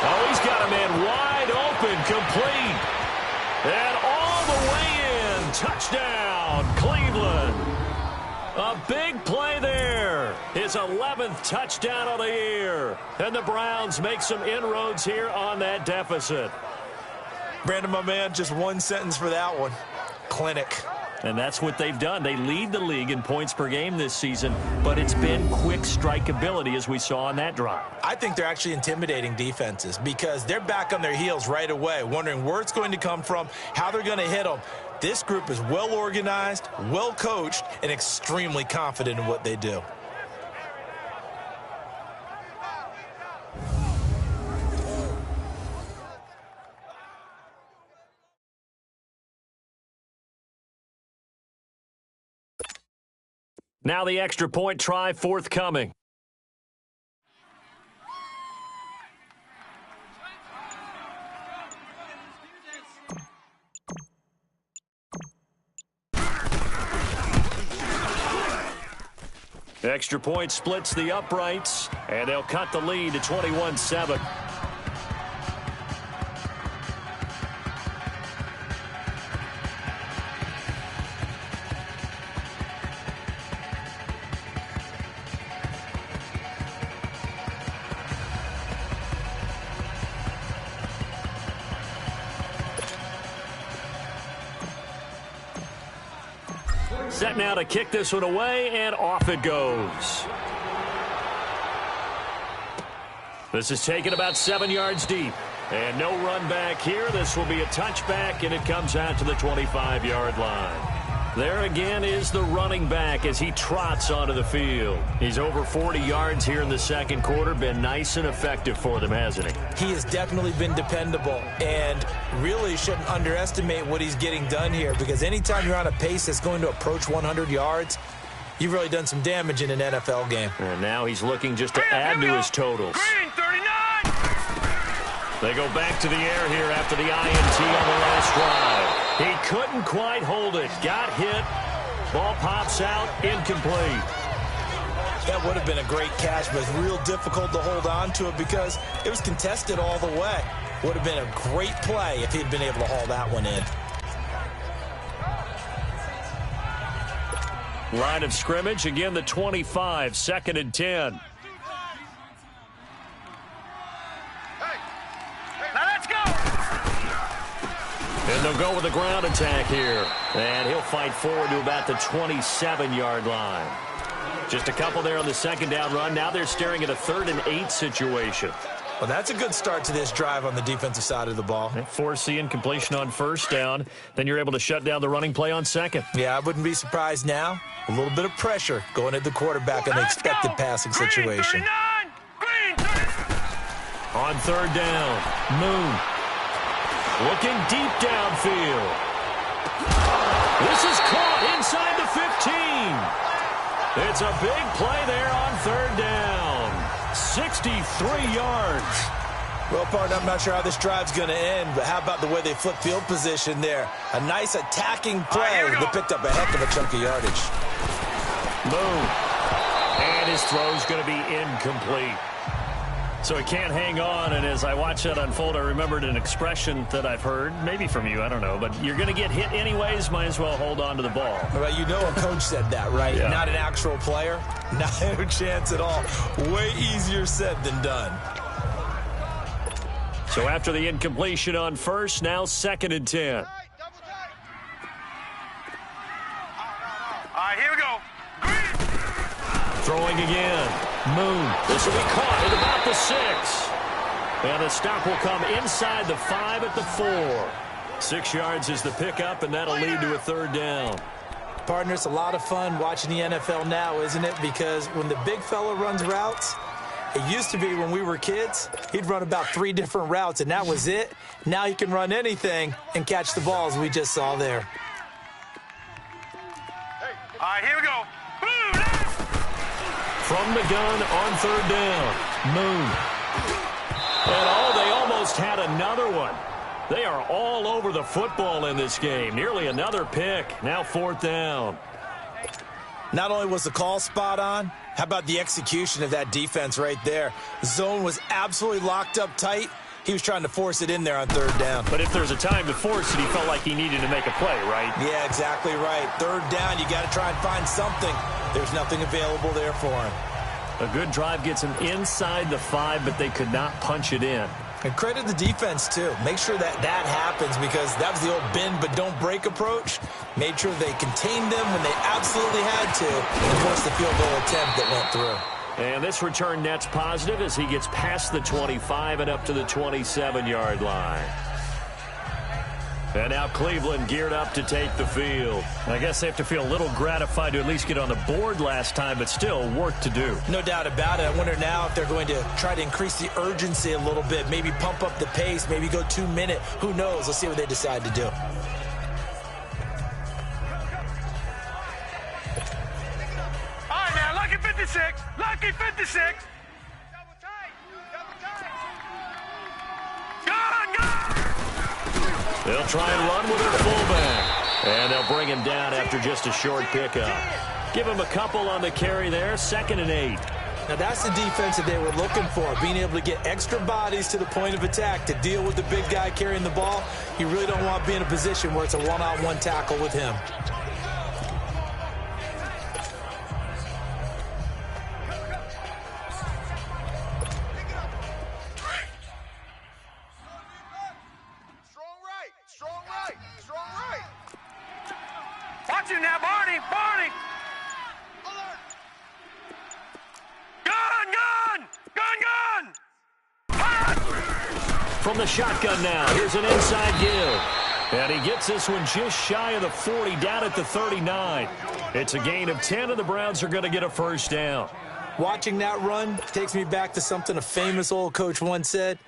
Oh, he's got a man wide open, complete. And all the way in. Touchdown, Cleveland. A big play there. His 11th touchdown of the year. And the Browns make some inroads here on that deficit.
Brandon, my man, just one sentence for that one. Clinic.
And that's what they've done. They lead the league in points per game this season, but it's been quick strike ability as we saw on that drive.
I think they're actually intimidating defenses because they're back on their heels right away, wondering where it's going to come from, how they're going to hit them. This group is well organized, well coached, and extremely confident in what they do.
Now the extra point try forthcoming. Extra point splits the uprights, and they'll cut the lead to 21-7.
Set now to kick this one away, and off it goes. This is taken about 7 yards deep. And no run back here. This will be a touchback, and it comes out to the 25-yard line. There again is the running back as he trots onto the field. He's over 40 yards here in the second quarter. Been nice and effective for them, hasn't he?
He has definitely been dependable, and really shouldn't underestimate what he's getting done here, because anytime you're on a pace that's going to approach 100 yards, you've really done some damage in an NFL game.
And now he's looking just to add to his totals.
Green, 39!
They go back to the air here after the INT on the last drive. He couldn't quite hold it. Got hit. Ball pops out. Incomplete.
That would have been a great catch, but it's real difficult to hold on to it because it was contested all the way. Would have been a great play if he'd been able to haul that one in.
Line of scrimmage, again the 25, 2nd and 10. And they'll go with a ground attack here. And he'll fight forward to about the 27-yard line. Just a couple there on the second down run. Now they're staring at a 3rd and 8 situation.
Well, that's a good start to this drive on the defensive side of the ball.
Force the incompletion on first down. Then you're able to shut down the running play on second.
Yeah, I wouldn't be surprised now. A little bit of pressure going at the quarterback in the expected passing situation.
On third down, Moon. Looking deep downfield. This is caught inside the 15. It's a big play there on third down. 63 yards.
Well, partner, I'm not sure how this drive's going to end, but how about the way they flip field position there? A nice attacking play that picked up a heck of a chunk of yardage.
Moon. And his throw's going to be incomplete. So he can't hang on, and as I watch that unfold, I remembered an expression that I've heard, maybe from you, I don't know, but you're going to get hit anyways, might as well hold on to the ball.
Well, you know a coach said that, right?
Yeah. Not
an actual player. Not a chance at all. Way easier said than done.
So after the incompletion on first, now 2nd and 10.
All right, here we go.
Throwing again. Moon. This will be caught at about the 6. And the stop will come inside the 5 at the 4. 6 yards is the pickup, and that'll lead to a 3rd down.
Partner, it's a lot of fun watching the NFL now, isn't it? Because when the big fella runs routes, it used to be when we were kids, he'd run about 3 different routes, and that was it. Now he can run anything and catch the balls we just saw there.
All right, here we go.
From the gun on 3rd down, Moon. And they almost had another one. They are all over the football in this game. Nearly another pick. Now 4th down.
Not only was the call spot on, how about the execution of that defense right there? The zone was absolutely locked up tight. He was trying to force it in there on 3rd down.
But if there's a time to force it, he felt like he needed to make a play, right?
Yeah, exactly right. 3rd down, you got to try and find something. There's nothing available there for him.
A good drive gets him inside the 5, but they could not punch it in.
And credit the defense, too. Make sure that happens, because that was the old bend but don't break approach. Made sure they contained them when they absolutely had to, and forced the field goal attempt that went through.
And this return net's positive as he gets past the 25 and up to the 27-yard line. And now Cleveland geared up to take the field. I guess they have to feel a little gratified to at least get on the board last time, but still work to do.
No doubt about it. I wonder now if they're going to try to increase the urgency a little bit, maybe pump up the pace, maybe go 2-minute. Who knows? Let's see what they decide to do.
All right, now, lucky 56. Lucky 56.
Double tight.
Gun!
They'll try and run with their fullback. And they'll bring him down after just a short pickup. Give him a couple on the carry there. 2nd and 8.
Now that's the defense that they were looking for, being able to get extra bodies to the point of attack to deal with the big guy carrying the ball. You really don't want to be in a position where it's a one-on-one tackle with him.
Strong right.
Watch him now, Barney.
from the shotgun now. Here's an inside give. And he gets this one just shy of the 40, down at the 39. It's a gain of 10, and the Browns are going to get a first down.
Watching that run takes me back to something a famous old coach once said.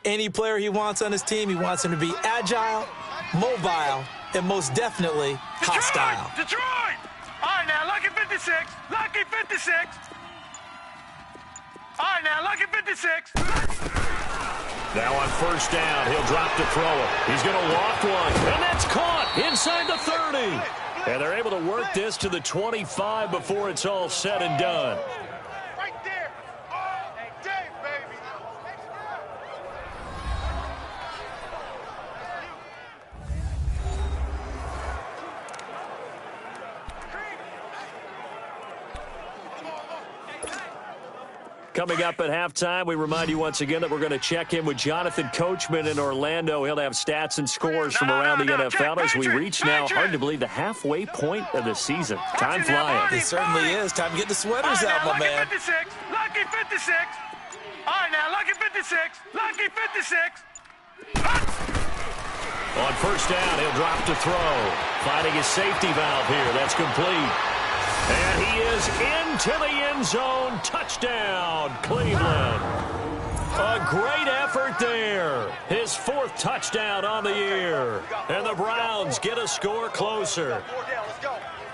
Any player he wants on his team, he wants him to be agile, mobile, and most definitely hostile.
Detroit! All right, now, lucky 56. Lucky 56. All right, now, lucky 56.
Now on first down, he'll drop to throw it. He's going to loft one, and that's caught inside the 30. And they're able to work this to the 25 before it's all said and done.
Right there. All day, baby.
Coming up at halftime, we remind you once again that we're going to check in with Jonathan Coachman in Orlando. He'll have stats and scores from around the NFL as we reach now, hard to believe, the halfway point of the season. Time flying.
It certainly is. Time to get the sweaters out, my man.
Lucky 56. All right, now, lucky 56. Lucky 56.
On first down, he'll drop to throw. Finding his safety valve here. That's complete. And he is into the end zone. Touchdown, Cleveland. A great effort there. His fourth touchdown on the year. And the Browns get a score closer.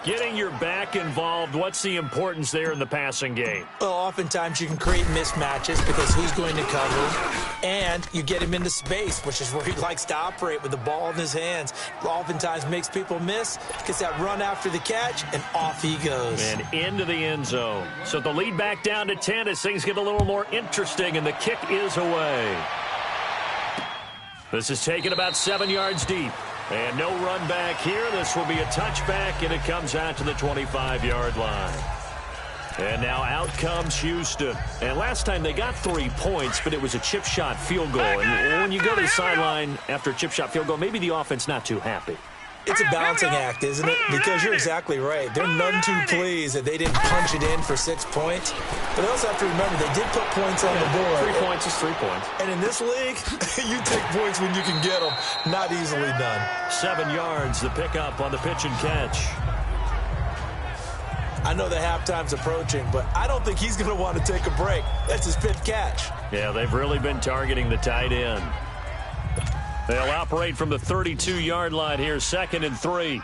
Getting your back involved, what's the importance there in the passing game?
Well, oftentimes you can create mismatches because who's going to cover, and you get him into space, which is where he likes to operate with the ball in his hands. Oftentimes makes people miss, gets that run after the catch, and off he goes.
And into the end zone. So the lead back down to 10 as things get a little more interesting, and the kick is away. This is taken about 7 yards deep. And no run back here. This will be a touchback, and it comes out to the 25-yard line. And now out comes Houston. And last time they got 3 points, but it was a chip shot field goal. And when you go to the sideline after a chip shot field goal, maybe the offense not too happy.
It's a balancing act, isn't it? Because you're exactly right. They're none too pleased that they didn't punch it in for 6 points. But they also have to remember they did put points on the board.
3 points is 3 points.
And in this league, you take points when you can get them. Not easily done.
7 yards, the pickup on the pitch and catch.
I know the halftime's approaching, but I don't think he's going to want to take a break. That's his 5th catch.
Yeah, they've really been targeting the tight end. They'll operate from the 32-yard line here, 2nd and 3.
Here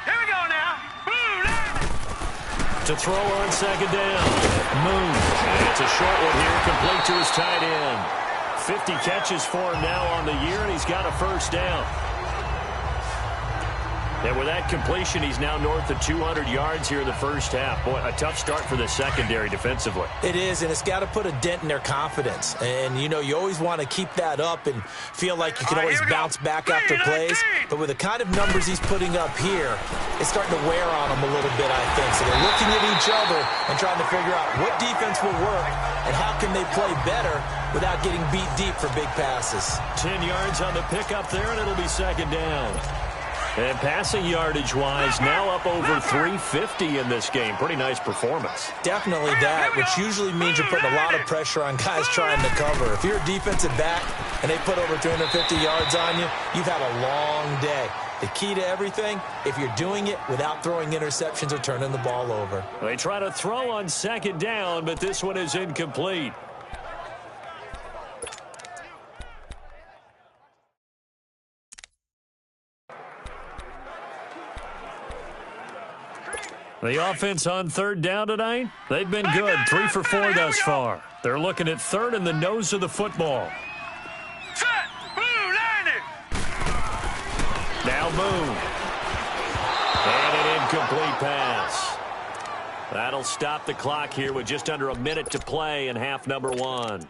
we go now.
To throw on 2nd down. Moon. And it's a short one here, complete to his tight end. 50 catches for him now on the year, and he's got a first down. And with that completion, he's now north of 200 yards here in the first half. Boy, a tough start for the secondary defensively.
It is, and it's got to put a dent in their confidence. And, you know, you always want to keep that up and feel like you can always bounce back after plays. But with the kind of numbers he's putting up here, it's starting to wear on them a little bit, I think. So they're looking at each other and trying to figure out what defense will work and how can they play better without getting beat deep for big passes.
10 yards on the pickup there, and it'll be 2nd down. And passing yardage-wise, now up over 350 in this game. Pretty nice performance.
Definitely that, which usually means you're putting a lot of pressure on guys trying to cover. If you're a defensive back and they put over 250 yards on you, you've had a long day. The key to everything, if you're doing it without throwing interceptions or turning the ball over.
They try to throw on 2nd down, but this one is incomplete. The offense on 3rd down tonight, they've been good. 3 for 4 thus far. They're looking at 3rd and the nose of the football.
Set. Boom, landed.
Now Moon. And an incomplete pass. That'll stop the clock here with just under a minute to play in half number 1.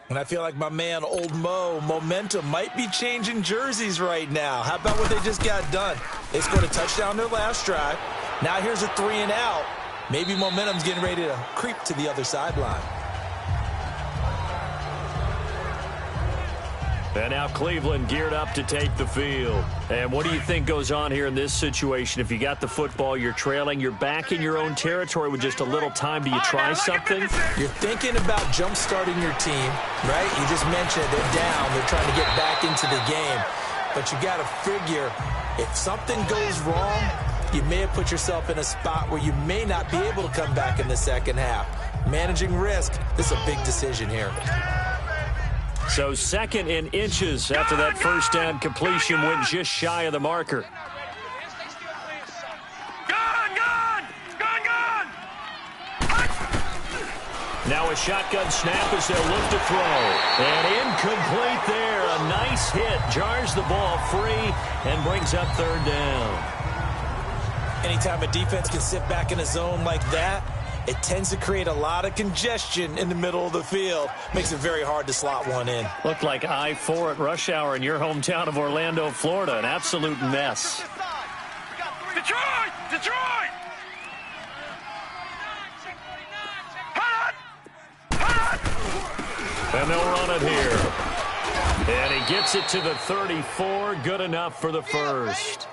And I feel like my man, Old Mo, momentum might be changing jerseys right now. How about what they just got done? They scored a touchdown their last drive. Now here's a 3 and out. Maybe momentum's getting ready to creep to the other sideline.
And now Cleveland geared up to take the field. And what do you think goes on here in this situation? If you got the football, you're trailing, you're back in your own territory with just a little time. Do you try something?
You're thinking about jump-starting your team, right? You just mentioned they're down. They're trying to get back into the game. But you got to figure if something goes wrong, you may have put yourself in a spot where you may not be able to come back in the second half. Managing risk, this is a big decision here.
So 2nd in inches after that first down completion went just shy of the marker. Now a shotgun snap as they'll look to throw. And incomplete there. A nice hit. Jars the ball free and brings up 3rd down.
Anytime a defense can sit back in a zone like that, it tends to create a lot of congestion in the middle of the field. Makes it very hard to slot one in.
Looked like I-4 at rush hour in your hometown of Orlando, Florida. An absolute mess.
Detroit! Detroit!
And they'll run it here. And he gets it to the 34. Good enough for the first.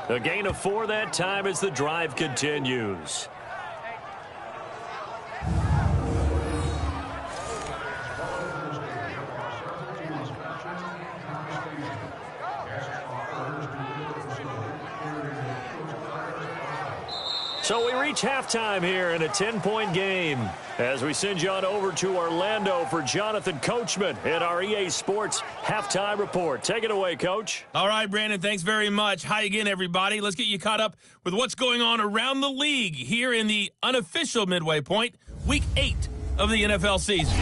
A gain of 4 that time as the drive continues. So we reach halftime here in a 10-point game as we send you on over to Orlando for Jonathan Coachman at our EA Sports Halftime Report. Take it away, Coach.
All right, Brandon, thanks very much. Hi again, everybody. Let's get you caught up with what's going on around the league here in the unofficial midway point, Week 8 of the NFL season.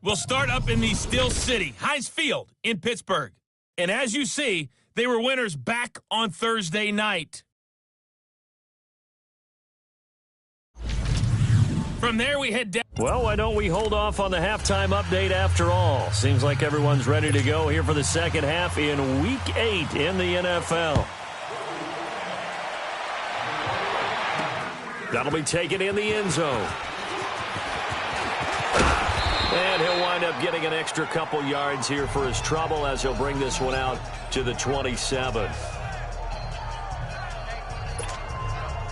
We'll start up in the Steel City, Heinz Field in Pittsburgh. And as you see, they were winners back on Thursday night. From there, we head down.
Well, why don't we hold off on the halftime update after all? Seems like everyone's ready to go here for the second half in Week 8 in the NFL. That'll be taken in the end zone. And he'll wind up getting an extra couple yards here for his trouble as he'll bring this one out to the 27.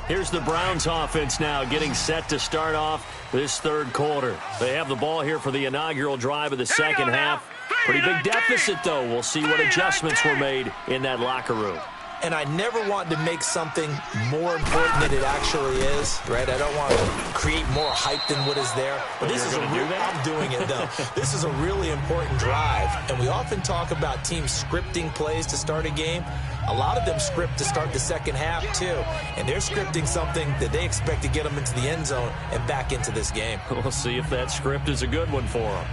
Here's the Browns offense now getting set to start off this third quarter. They have the ball here for the inaugural drive of the second half. Pretty big deficit, though. We'll see what adjustments were made in that locker room.
And I never want to make something more important than it actually is, right? I don't want to create more hype than what is there. But this is I'm doing it, though. This is a really important drive. And we often talk about teams scripting plays to start a game. A lot of them script to start the second half, too. And they're scripting something that they expect to get them into the end zone and back into this game.
We'll see if that script is a good one for them.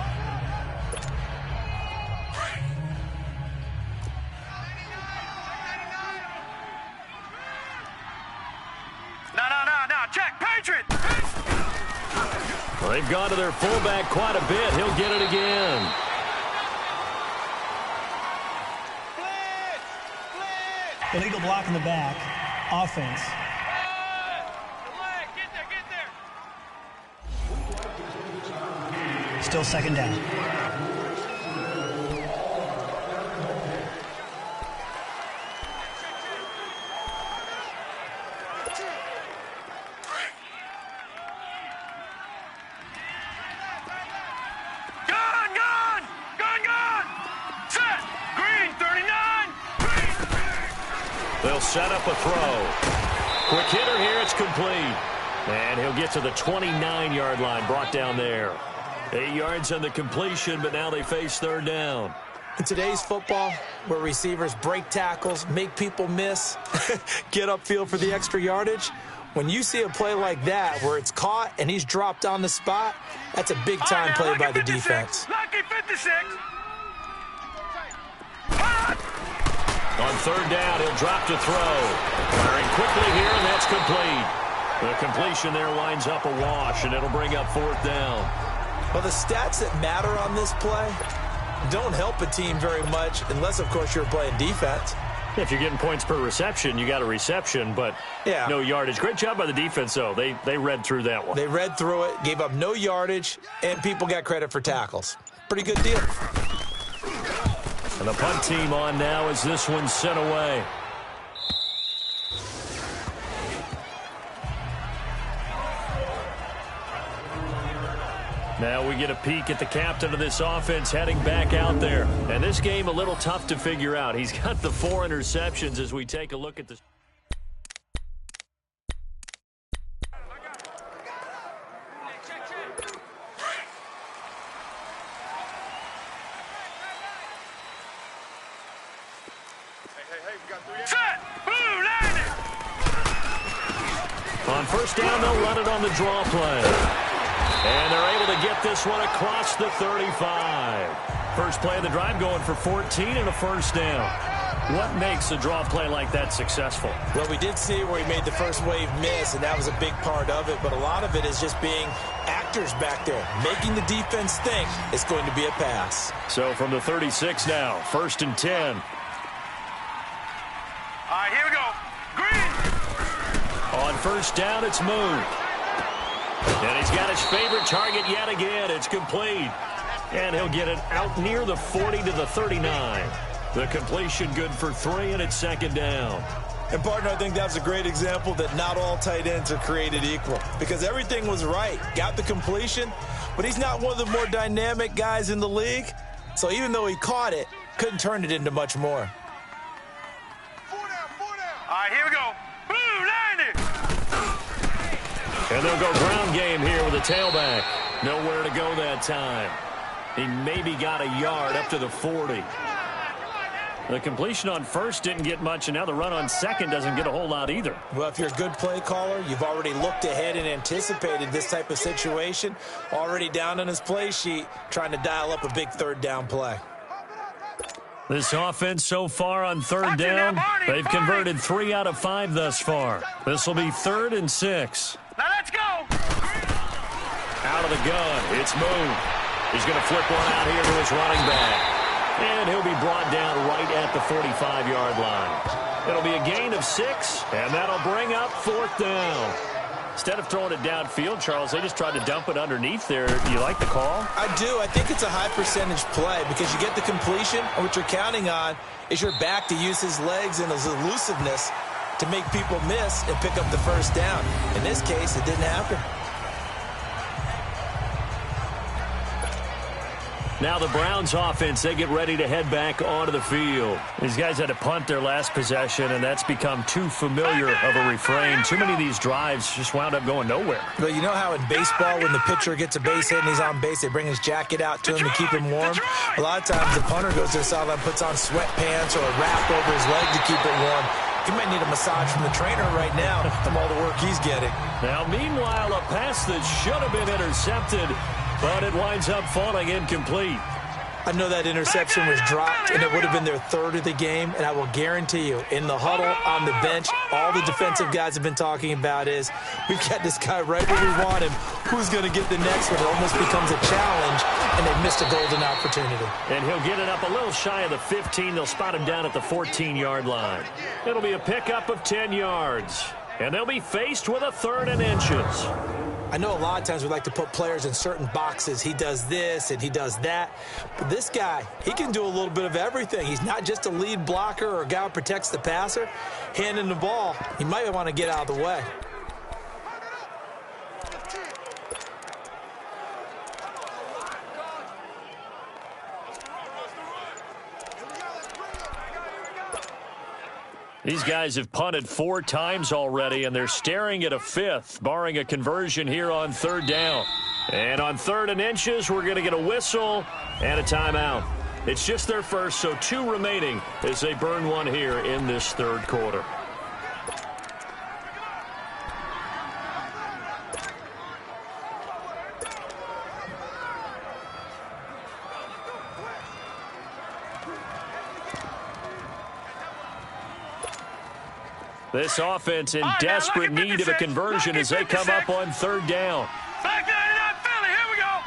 No, check, Patriot!
Well, they've gone to their fullback quite a bit. He'll get it again.
Illegal block in the back. Offense.
Get there.
Still second down.
They'll set up a throw. Quick hitter here, it's complete. And he'll get to the 29-yard line, brought down there. 8 yards on the completion, but now they face third down.
In today's football, where receivers break tackles, make people miss, get upfield for the extra yardage, when you see a play like that where it's caught and he's dropped on the spot, that's a big-time play by the defense.
Lucky 56.
On third down, he'll drop to throw. Firing quickly here, and that's complete. The completion there winds up a wash, and it'll bring up fourth down.
Well, the stats that matter on this play don't help a team very much unless, of course, you're playing defense.
If you're getting points per reception, you got a reception, but no yardage. Great job by the defense, though. They read through that one.
They read through it, gave up no yardage, and people got credit for tackles. Pretty good deal.
And the punt team on now as this one's sent away. Now we get a peek at the captain of this offense heading back out there. And this game a little tough to figure out. He's got the 4 interceptions as we take a look at the... On first down, they'll run it on the draw play. And they're able to get this one across the 35. First play of the drive going for 14 and a first down. What makes a draw play like that successful?
Well, we did see where he made the first wave miss, and that was a big part of it. But a lot of it is just being actors back there, making the defense think it's going to be a pass.
So from the 36 now, first and 10.
All right, here we go. Green.
On first down, it's moved. And he's got his favorite target yet again. It's complete. And he'll get it out near the 40 to the 39. The completion good for 3, and it's second down.
And, partner, I think that's a great example that not all tight ends are created equal. Because everything was right. Got the completion, but he's not one of the more dynamic guys in the league. So even though he caught it, couldn't turn it into much more.
4 down. All right, here we go. Boom, 90.
And they'll go ground game here with a tailback. Nowhere to go that time. He maybe got a yard up to the 40. The completion on first didn't get much, and now the run on second doesn't get a whole lot either.
Well, if you're a good play caller, you've already looked ahead and anticipated this type of situation. Already down on his play sheet, trying to dial up a big third down play.
This offense so far on third down, they've converted 3 out of 5 thus far. This will be 3rd and 6.
Now let's go.
Out of the gun, it's moved. He's going to flip one out here to his running back. And he'll be brought down right at the 45-yard line. It'll be a gain of 6, and that'll bring up 4th down. Instead of throwing it downfield, Charles, they just tried to dump it underneath there. Do you like the call?
I do. I think it's a high-percentage play because you get the completion, and what you're counting on is your back to use his legs and his elusiveness to make people miss and pick up the first down. In this case, it didn't happen.
Now the Browns offense, they get ready to head back onto the field. These guys had to punt their last possession, and that's become too familiar of a refrain. Too many of these drives just wound up going nowhere.
Well, you know how in baseball when the pitcher gets a base hit and he's on base, they bring his jacket out to him to keep him warm? A lot of times the punter goes to the sideline, puts on sweatpants or a wrap over his leg to keep it warm. He might need a massage from the trainer right now from all the work he's getting.
Now, meanwhile, a pass that should have been intercepted, but it winds up falling incomplete.
I know that interception was dropped, and it would have been their 3rd of the game, and I will guarantee you, in the huddle, on the bench, all the defensive guys have been talking about is, we've got this guy right where we want him. Who's going to get the next one? It almost becomes a challenge, and they missed a golden opportunity.
And he'll get it up a little shy of the 15. They'll spot him down at the 14-yard line. It'll be a pickup of 10 yards, and they'll be faced with a 3rd and inches.
I know a lot of times we like to put players in certain boxes. He does this and he does that. But this guy, he can do a little bit of everything. He's not just a lead blocker or a guy who protects the passer. Handing the ball, he might want to get out of the way.
These guys have punted 4 times already, and they're staring at a 5th, barring a conversion here on 3rd down. And on 3rd and inches, we're going to get a whistle and a timeout. It's just their first, so 2 remaining as they burn one here in this 3rd quarter. This offense in desperate need of a conversion as they come up on 3rd down.
Back to 99 Philly, here we go.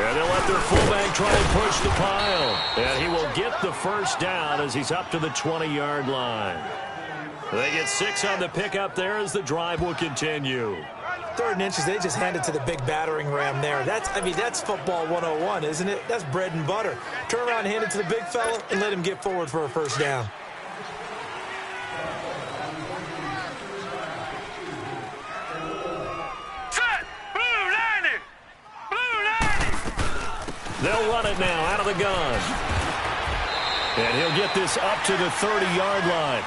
And they'll let their fullback try and push the pile. And he will get the first down as he's up to the 20-yard line. They get 6 on the pickup there as the drive will continue.
3rd and inches, they just handed to the big battering ram there. That's football 101, isn't it? That's bread and butter. Turn around and hand it to the big fella and let him get forward for a first down.
Set! Blue 90! Blue 90!
They'll run it now out of the gun. And he'll get this up to the 30-yard line.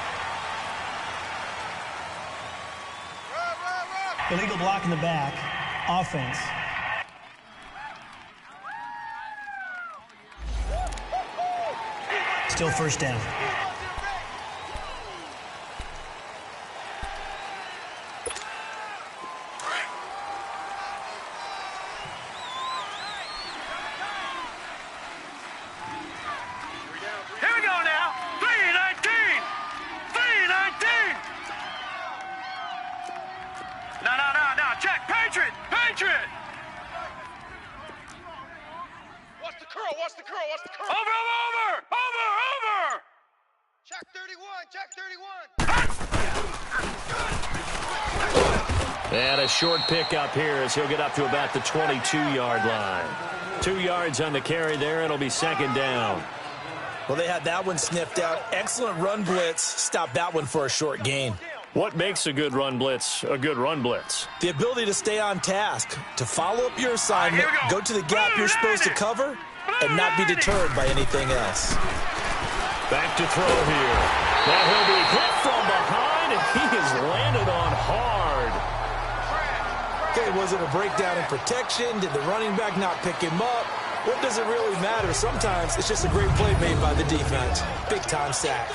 Illegal block in the back. Offense. Still first down.
Here we go now. 319! 319! No. Check. Patriot! Patriot!
Watch the curl, watch the curl, watch the curl.
Over!
Check 31, check 31.
And a short pickup here as he'll get up to about the 22-yard line. 2 yards on the carry there. It'll be 2nd down.
Well, they had that one sniffed out. Excellent run blitz. Stopped that one for a short gain.
What makes a good run blitz a good run blitz?
The ability to stay on task, to follow up your assignment,
Here we
go to the gap you're supposed to cover, and not be deterred by anything else.
Back to throw here. Now he'll be hit from behind, and he is landed on hard.
Okay, was it a breakdown in protection? Did the running back not pick him up? What does it really matter? Sometimes it's just a great play made by the defense. Big-time sack.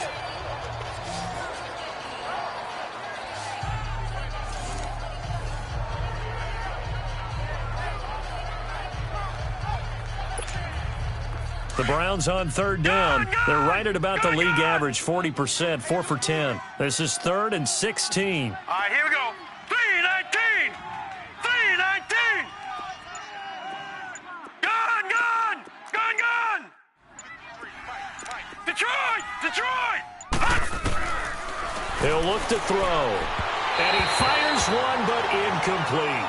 The Browns on 3rd down. They're right at about the league average, 40%, 4 for 10. This is 3rd and 16.
All right, here we go. 319! 319! Gun! Detroit!
He'll look to throw. And he fires one, but incomplete.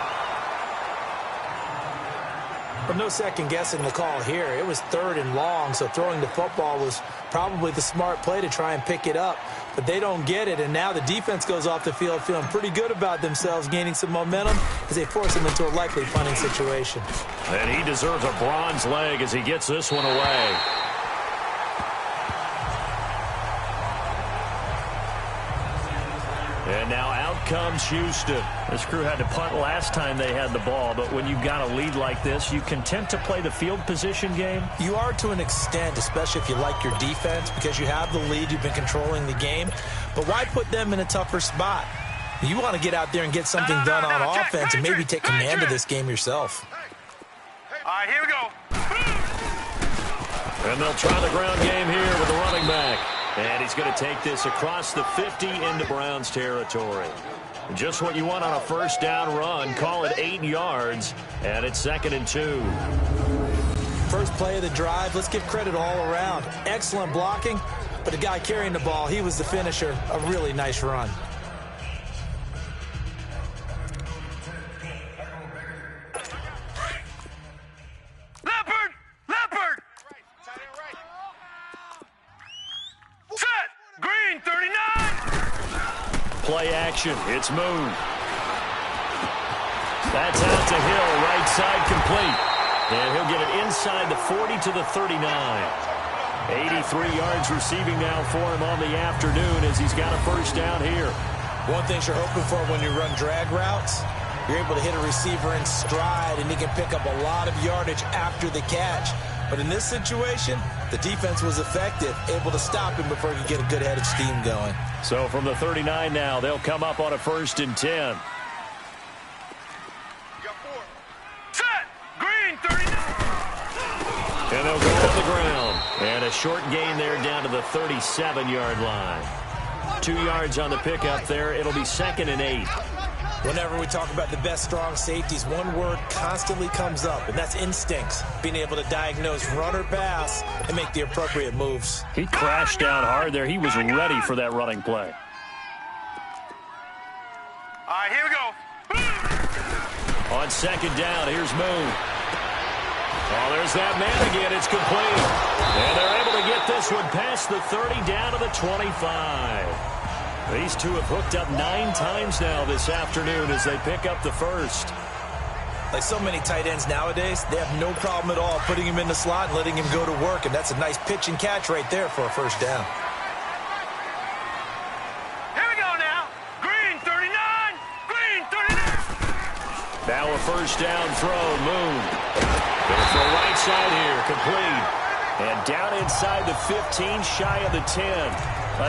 But no second guessing the call here. It was 3rd and long, so throwing the football was probably the smart play to try and pick it up. But they don't get it, and now the defense goes off the field feeling pretty good about themselves, gaining some momentum as they force them into a likely punting situation.
And he deserves a bronze leg as he gets this one away. And now out comes Houston. This crew had to punt last time they had the ball, but when you've got a lead like this, you content to play the field position game?
You are to an extent, especially if you like your defense, because you have the lead, you've been controlling the game. But why put them in a tougher spot? You want to get out there and get something done on offense and maybe take command of this game yourself.
All right, here we go.
And they'll try the ground game here with the running back. And he's going to take this across the 50 into Browns territory. Just what you want on a first down run. Call it 8 yards, and it's 2nd and 2.
First play of the drive, let's give credit all around. Excellent blocking, but the guy carrying the ball, he was the finisher. A really nice run.
Leopard! Set! Green, 39!
Play action. It's Moon. That's out to Hill. Right side complete. And he'll get it inside the 40 to the 39. 83 yards receiving now for him on the afternoon as he's got a first down here.
One thing you're hoping for when you run drag routes, you're able to hit a receiver in stride, and he can pick up a lot of yardage after the catch. But in this situation, the defense was effective, able to stop him before he could get a good head of steam going.
So from the 39 now, they'll come up on a 1st and 10.
Set! Green, 39!
And they'll go on the ground. And a short gain there down to the 37-yard line. 2 yards on the pickup there. It'll be 2nd and 8.
Whenever we talk about the best strong safeties, one word constantly comes up, and that's instincts. Being able to diagnose run or pass and make the appropriate moves.
He crashed down hard there. He was ready for that running play.
All right, here we go.
On second down, here's Moon. Oh, there's that man again. It's complete. And they're able to get this one past the 30 down to the 25. These two have hooked up 9 times now this afternoon as they pick up the first.
Like so many tight ends nowadays, they have no problem at all putting him in the slot and letting him go to work. And that's a nice pitch and catch right there for a first down.
Here we go now. Green 39. Green 39.
Now a first down throw. Moon. Going for a right side here. Complete. And down inside the 15, shy of the 10.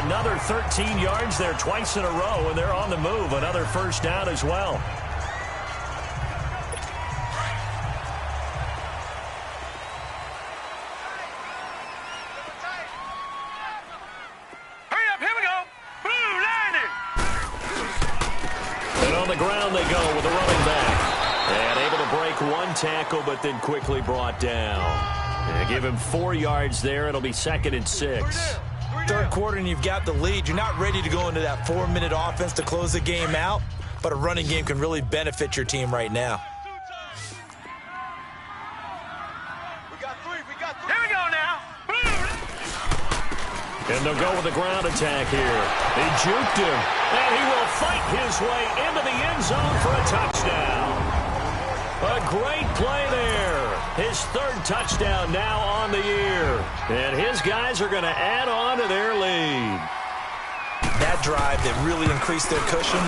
Another 13 yards there twice in a row, and they're on the move. Another first down as well.
Hurry up, here we go. Blue landing.
And on the ground they go with the running back. And able to break one tackle, but then quickly brought down. And give him 4 yards there. It'll be 2nd and 6.
Third quarter and you've got the lead. You're not ready to go into that 4-minute offense to close the game out, but a running game can really benefit your team right now.
We got three. Here we go now. Blue.
And they'll go with the ground attack here. They juked him, and he will fight his way into the end zone for a touchdown. A great play there. His 3rd touchdown now on the year. And his guys are going to add on to their lead.
That drive that really increased their cushion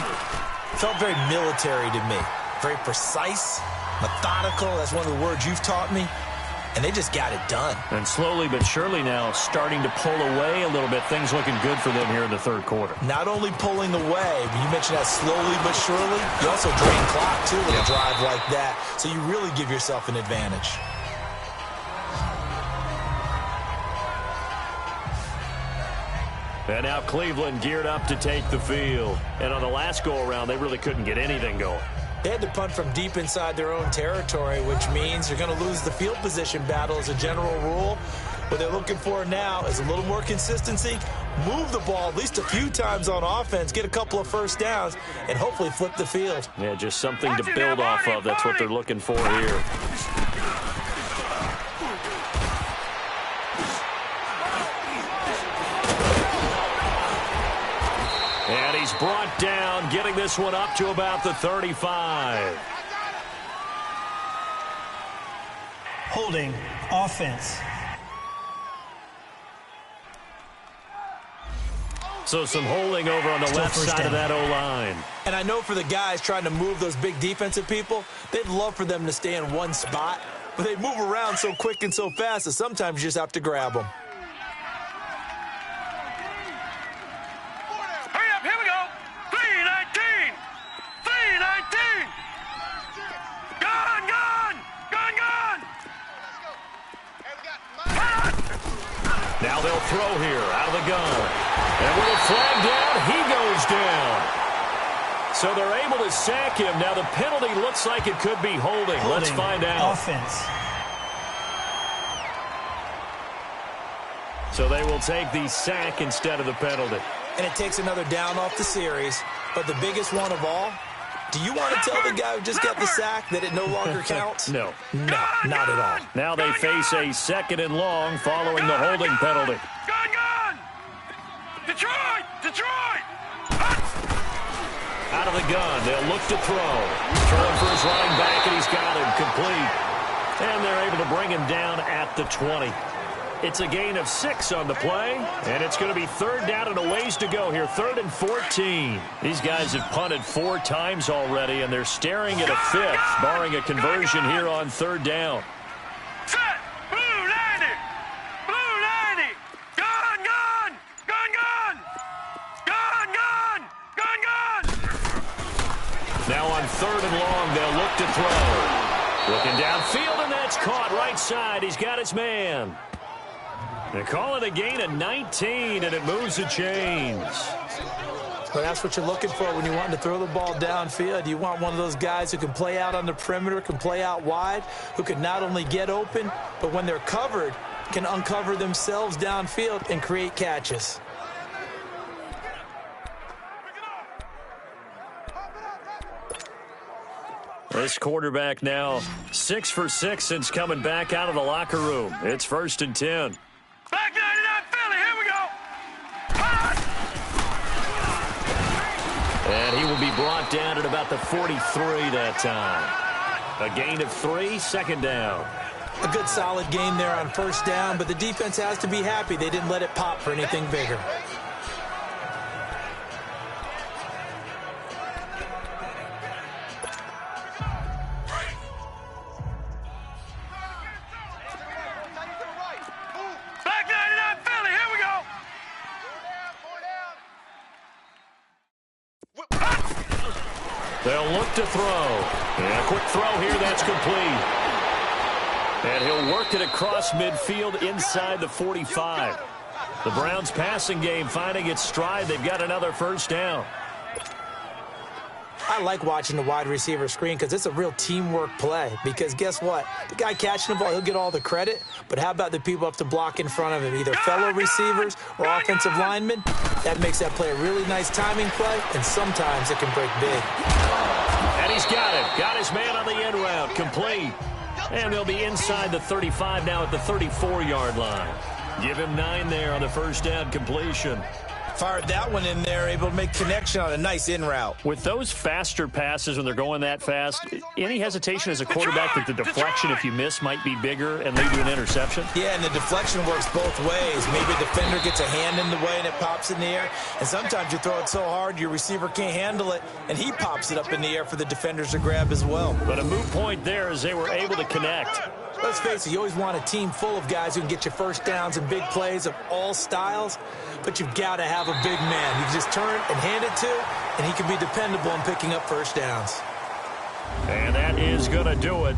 felt very military to me. Very precise, methodical. That's one of the words you've taught me. And they just got it done.
And slowly but surely now starting to pull away a little bit. Things looking good for them here in the 3rd quarter.
Not only pulling away, but you mentioned that slowly but surely. You also drain clock, too, with a drive like that. So you really give yourself an advantage.
And now Cleveland geared up to take the field. And on the last go-around, they really couldn't get anything going.
They had to punt from deep inside their own territory, which means you're going to lose the field position battle as a general rule. What they're looking for now is a little more consistency, move the ball at least a few times on offense, get a couple of first downs, and hopefully flip the field.
Yeah, just something to build off of. That's what they're looking for here. And he's brought down, getting this one up to about the 35.
Holding offense.
So some holding over on the left side of that O-line.
And I know for the guys trying to move those big defensive people, they'd love for them to stay in one spot, but they move around so quick and so fast that sometimes you just have to grab them.
Hurry up, here we go. 319. 319. Gone.
Now they'll throw here out of the gun. And with a flag down, he goes down. So they're able to sack him. Now the penalty looks like it could be holding. Let's find out.
Offense.
So they will take the sack instead of the penalty.
And it takes another down off the series. But the biggest one of all, do you want to tell the guy who just got the sack that it no longer counts?
No.
No, not at all.
Now they face a 2nd and long following the holding penalty.
Gone. Detroit.
Out of the gun, they'll look to throw. Throwing for his running back, and he's got him complete. And they're able to bring him down at the 20. It's a gain of 6 on the play, and it's going to be 3rd down and a ways to go here, 3rd and 14. These guys have punted 4 times already, and they're staring at a 5th, barring a conversion here on 3rd down.
Set. Blue 90. Gone.
Now on 3rd and long, they'll look to throw. Looking downfield, and that's caught right side. He's got his man. They call it a gain of 19, and it moves the chains.
Well, that's what you're looking for when you want to throw the ball downfield. You want one of those guys who can play out on the perimeter, can play out wide, who can not only get open, but when they're covered, can uncover themselves downfield and create catches.
This quarterback now 6 for 6 since coming back out of the locker room. It's 1st and 10.
Back 99 Philly, here we go. Hot.
And he will be brought down at about the 43 that time. A gain of 3, 2nd down.
A good solid game there on 1st down, but the defense has to be happy they didn't let it pop for anything bigger.
Back 99 Philly, here we go.
They'll look to throw. And a quick throw here, that's complete. And he'll work it across midfield inside the 45. The Browns passing game finding its stride. They've got another 1st down.
I like watching the wide receiver screen because it's a real teamwork play. Because guess what? The guy catching the ball, he'll get all the credit. But how about the people up to block in front of him, either fellow receivers or offensive linemen? That makes that play a really nice timing play, and sometimes it can break big.
And he's got it. Got his man on the end route. Complete. And they'll be inside the 35 now at the 34-yard line. Give him 9 there on the 1st down completion.
Fired that one in there, able to make connection on a nice in route.
With those faster passes when they're going that fast, any hesitation as a quarterback that the deflection, if you miss, might be bigger and lead to an interception?
Yeah, and the deflection works both ways. Maybe a defender gets a hand in the way and it pops in the air. And sometimes you throw it so hard your receiver can't handle it, and he pops it up in the air for the defenders to grab as well.
But a moot point there as they were able to connect.
Let's face it, you always want a team full of guys who can get you 1st downs and big plays of all styles, but you've got to have a big man you can just turn and hand it to, and he can be dependable in picking up 1st downs.
And that is going to do it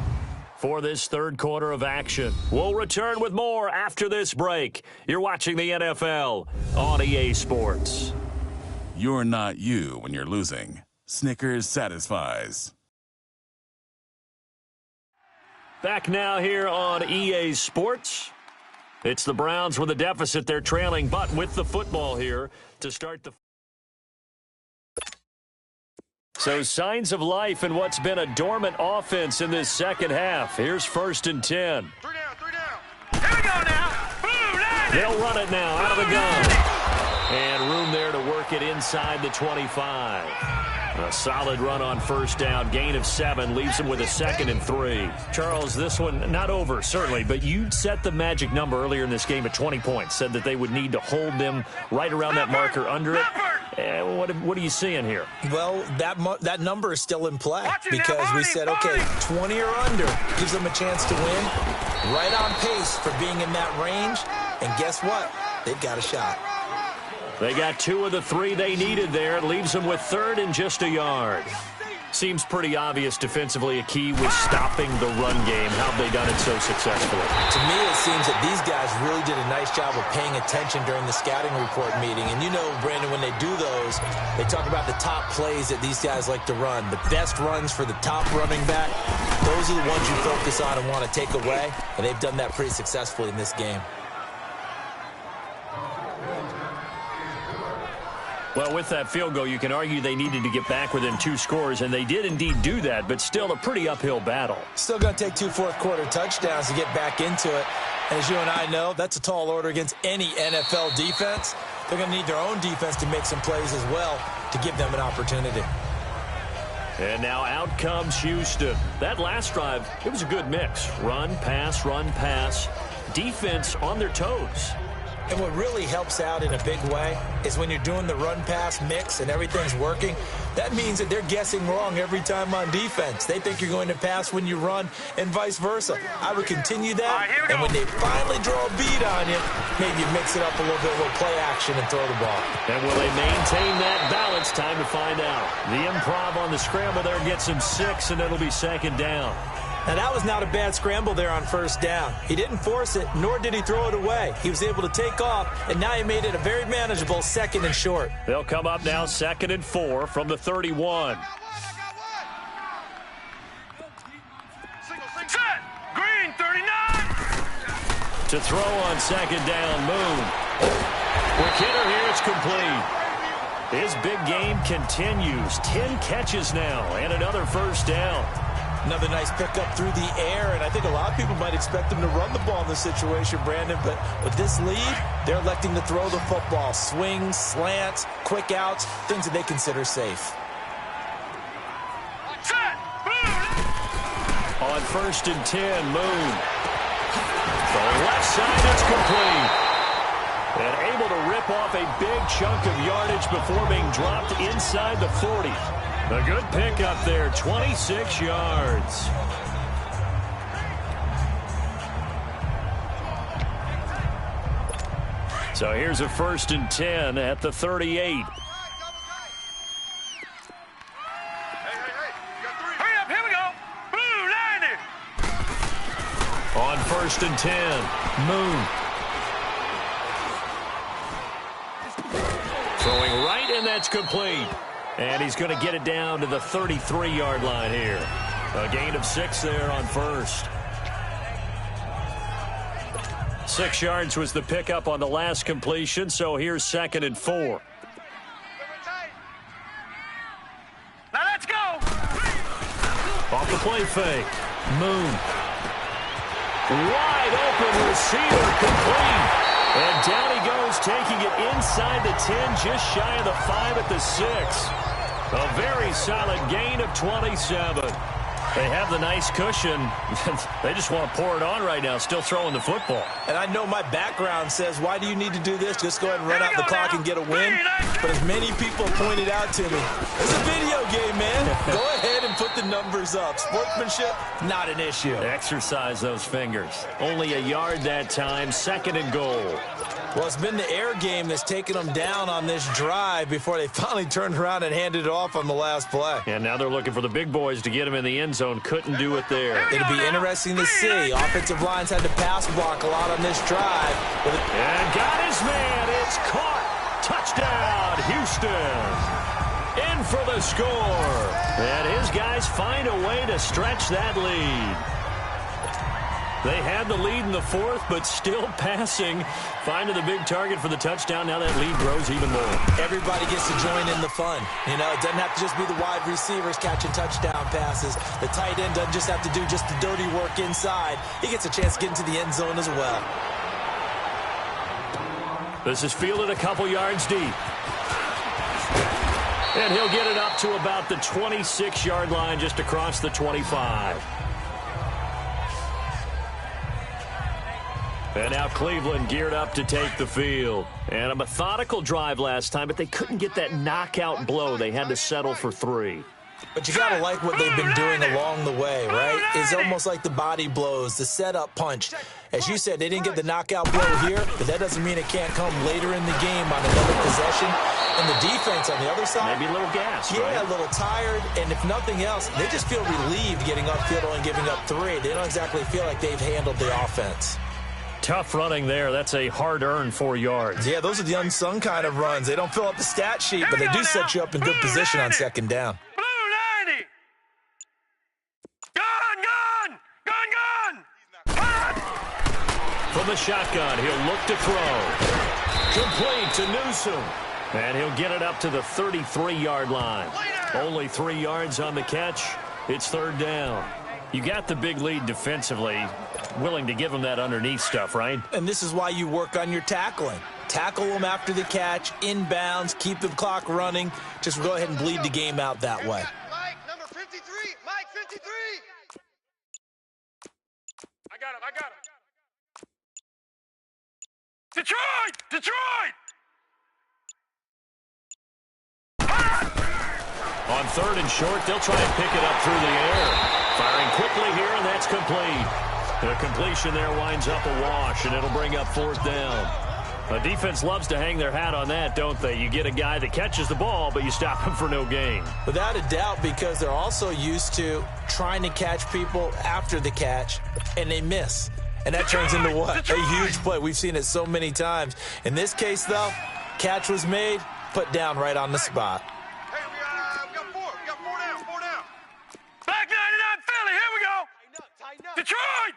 for this 3rd quarter of action. We'll return with more after this break. You're watching the NFL on EA Sports.
You're not you when you're losing. Snickers satisfies.
Back now here on EA Sports. It's the Browns with a deficit. They're trailing, but with the football here to start the... So signs of life in what's been a dormant offense in this 2nd half. Here's 1st and 10.
3 down. Here we go now. Boom,
they'll run it now out of the gun. And room there to work it inside the 25. A solid run on 1st down. Gain of 7 leaves him with a 2nd and 3. Charles, this one not over, certainly, but you set the magic number earlier in this game at 20 points. Said that they would need to hold them right around that marker under it. What are you seeing here?
Well, that number is still in play because we said, okay, 20 or under gives them a chance to win. Right on pace for being in that range. And guess what? They've got a shot.
They got 2 of the 3 they needed there. It leaves them with 3rd and just a yard. Seems pretty obvious defensively a key was stopping the run game. How have they done it so successfully?
To me, it seems that these guys really did a nice job of paying attention during the scouting report meeting. And you know, Brandon, when they do those, they talk about the top plays that these guys like to run. The best runs for the top running back, those are the ones you focus on and want to take away. And they've done that pretty successfully in this game.
Well, with that field goal, you can argue they needed to get back within 2 scores, and they did indeed do that, but still a pretty uphill battle.
Still going to take 2 fourth-quarter touchdowns to get back into it. And as you and I know, that's a tall order against any NFL defense. They're going to need their own defense to make some plays as well to give them an opportunity.
And now out comes Houston. That last drive, it was a good mix. Run, pass, defense on their toes.
And what really helps out in a big way is when you're doing the run-pass mix and everything's working, that means that they're guessing wrong every time on defense. They think you're going to pass when you run and vice versa. I would continue that, and when they finally draw a beat on you, maybe you mix it up a little bit with play action and throw the ball.
And will they maintain that balance? Time to find out. The improv on the scramble there gets him 6, and it'll be 2nd down.
Now, that was not a bad scramble there on 1st down. He didn't force it, nor did he throw it away. He was able to take off, and now he made it a very manageable 2nd and short.
They'll come up now 2nd and 4 from the 31.
Set. Green, 39.
To throw on 2nd down, Moon. Quick hitter here, it's complete. His big game continues. 10 catches now, and another 1st down.
Another nice pickup through the air, and I think a lot of people might expect them to run the ball in this situation, Brandon, but with this lead, they're electing to throw the football. Swings, slants, quick outs, things that they consider safe.
On 1st and 10, Moon. The left side, it's complete. And able to rip off a big chunk of yardage before being dropped inside the 40. A good pickup there, 26 yards. So here's a 1st and 10 at the 38. On 1st and 10, Moon. Throwing right, and that's complete. And he's going to get it down to the 33-yard line here. A gain of 6 there on 1st. 6 yards was the pickup on the last completion, so here's 2nd and 4.
Now let's go!
Off the play fake, Moon. Wide open receiver, complete. And down he goes, taking it inside the 10, just shy of the 5 at the 6. A very solid gain of 27. They have the nice cushion. They just want to pour it on right now, still throwing the football.
And I know my background says, why do you need to do this? Just go ahead and run out the clock and get a win. But as many people pointed out to me, it's a video game, man. Go ahead and put the numbers up. Sportsmanship, not an issue.
Exercise those fingers. Only a yard that time, 2nd and goal.
Well, it's been the air game that's taken them down on this drive before they finally turned around and handed it off on the last play.
And now they're looking for the big boys to get him in the end zone. Couldn't do it there.
It'll be interesting to see. Offensive lines had to pass block a lot on this drive.
And got his man. It's caught. Touchdown, Houston. In for the score. And his guys find a way to stretch that lead. They had the lead in the 4th, but still passing. Finding the big target for the touchdown. Now that lead grows even more.
Everybody gets to join in the fun. You know, it doesn't have to just be the wide receivers catching touchdown passes. The tight end doesn't just have to do just the dirty work inside. He gets a chance to get into the end zone as well.
This is fielded a couple yards deep. And he'll get it up to about the 26-yard line, just across the 25. And now Cleveland geared up to take the field. And a methodical drive last time, but they couldn't get that knockout blow. They had to settle for 3.
But you got to like what they've been doing along the way, right? It's almost like the body blows, the setup punch. As you said, they didn't get the knockout blow here, but that doesn't mean it can't come later in the game on another possession. And the defense on the other side,
maybe a little gas,
yeah,
right?
A little tired. And if nothing else, they just feel relieved getting upfield and giving up 3. They don't exactly feel like they've handled the offense.
Tough running there. That's a hard-earned 4 yards.
Yeah, those are the unsung kind of runs. They don't fill up the stat sheet, but they do set you up in good position on 2nd down.
Blue 90! Gun!
From the shotgun, he'll look to throw. Complete to Newsom. And he'll get it up to the 33-yard line. Only 3 yards on the catch. It's 3rd down. You got the big lead defensively. Willing to give them that underneath stuff, right?
And this is why you work on your tackling. Tackle them after the catch, inbounds, keep the clock running. Just go ahead and bleed the game out that way.
Mike, number 53. Mike, 53.
I got him. Detroit!
On 3rd and short, they'll try and pick it up through the air. Firing quickly here, and that's complete. The completion there winds up a wash, and it'll bring up 4th down. The defense loves to hang their hat on that, don't they? You get a guy that catches the ball, but you stop him for no gain.
Without a doubt, because they're also used to trying to catch people after the catch, and they miss. And that turns into what? A huge play. We've seen it so many times. In this case, though, catch was made, put down right on the spot.
Hey, we got 4. We got 4 down.
Black 99 Philly, here we go!
Tighten up.
Detroit!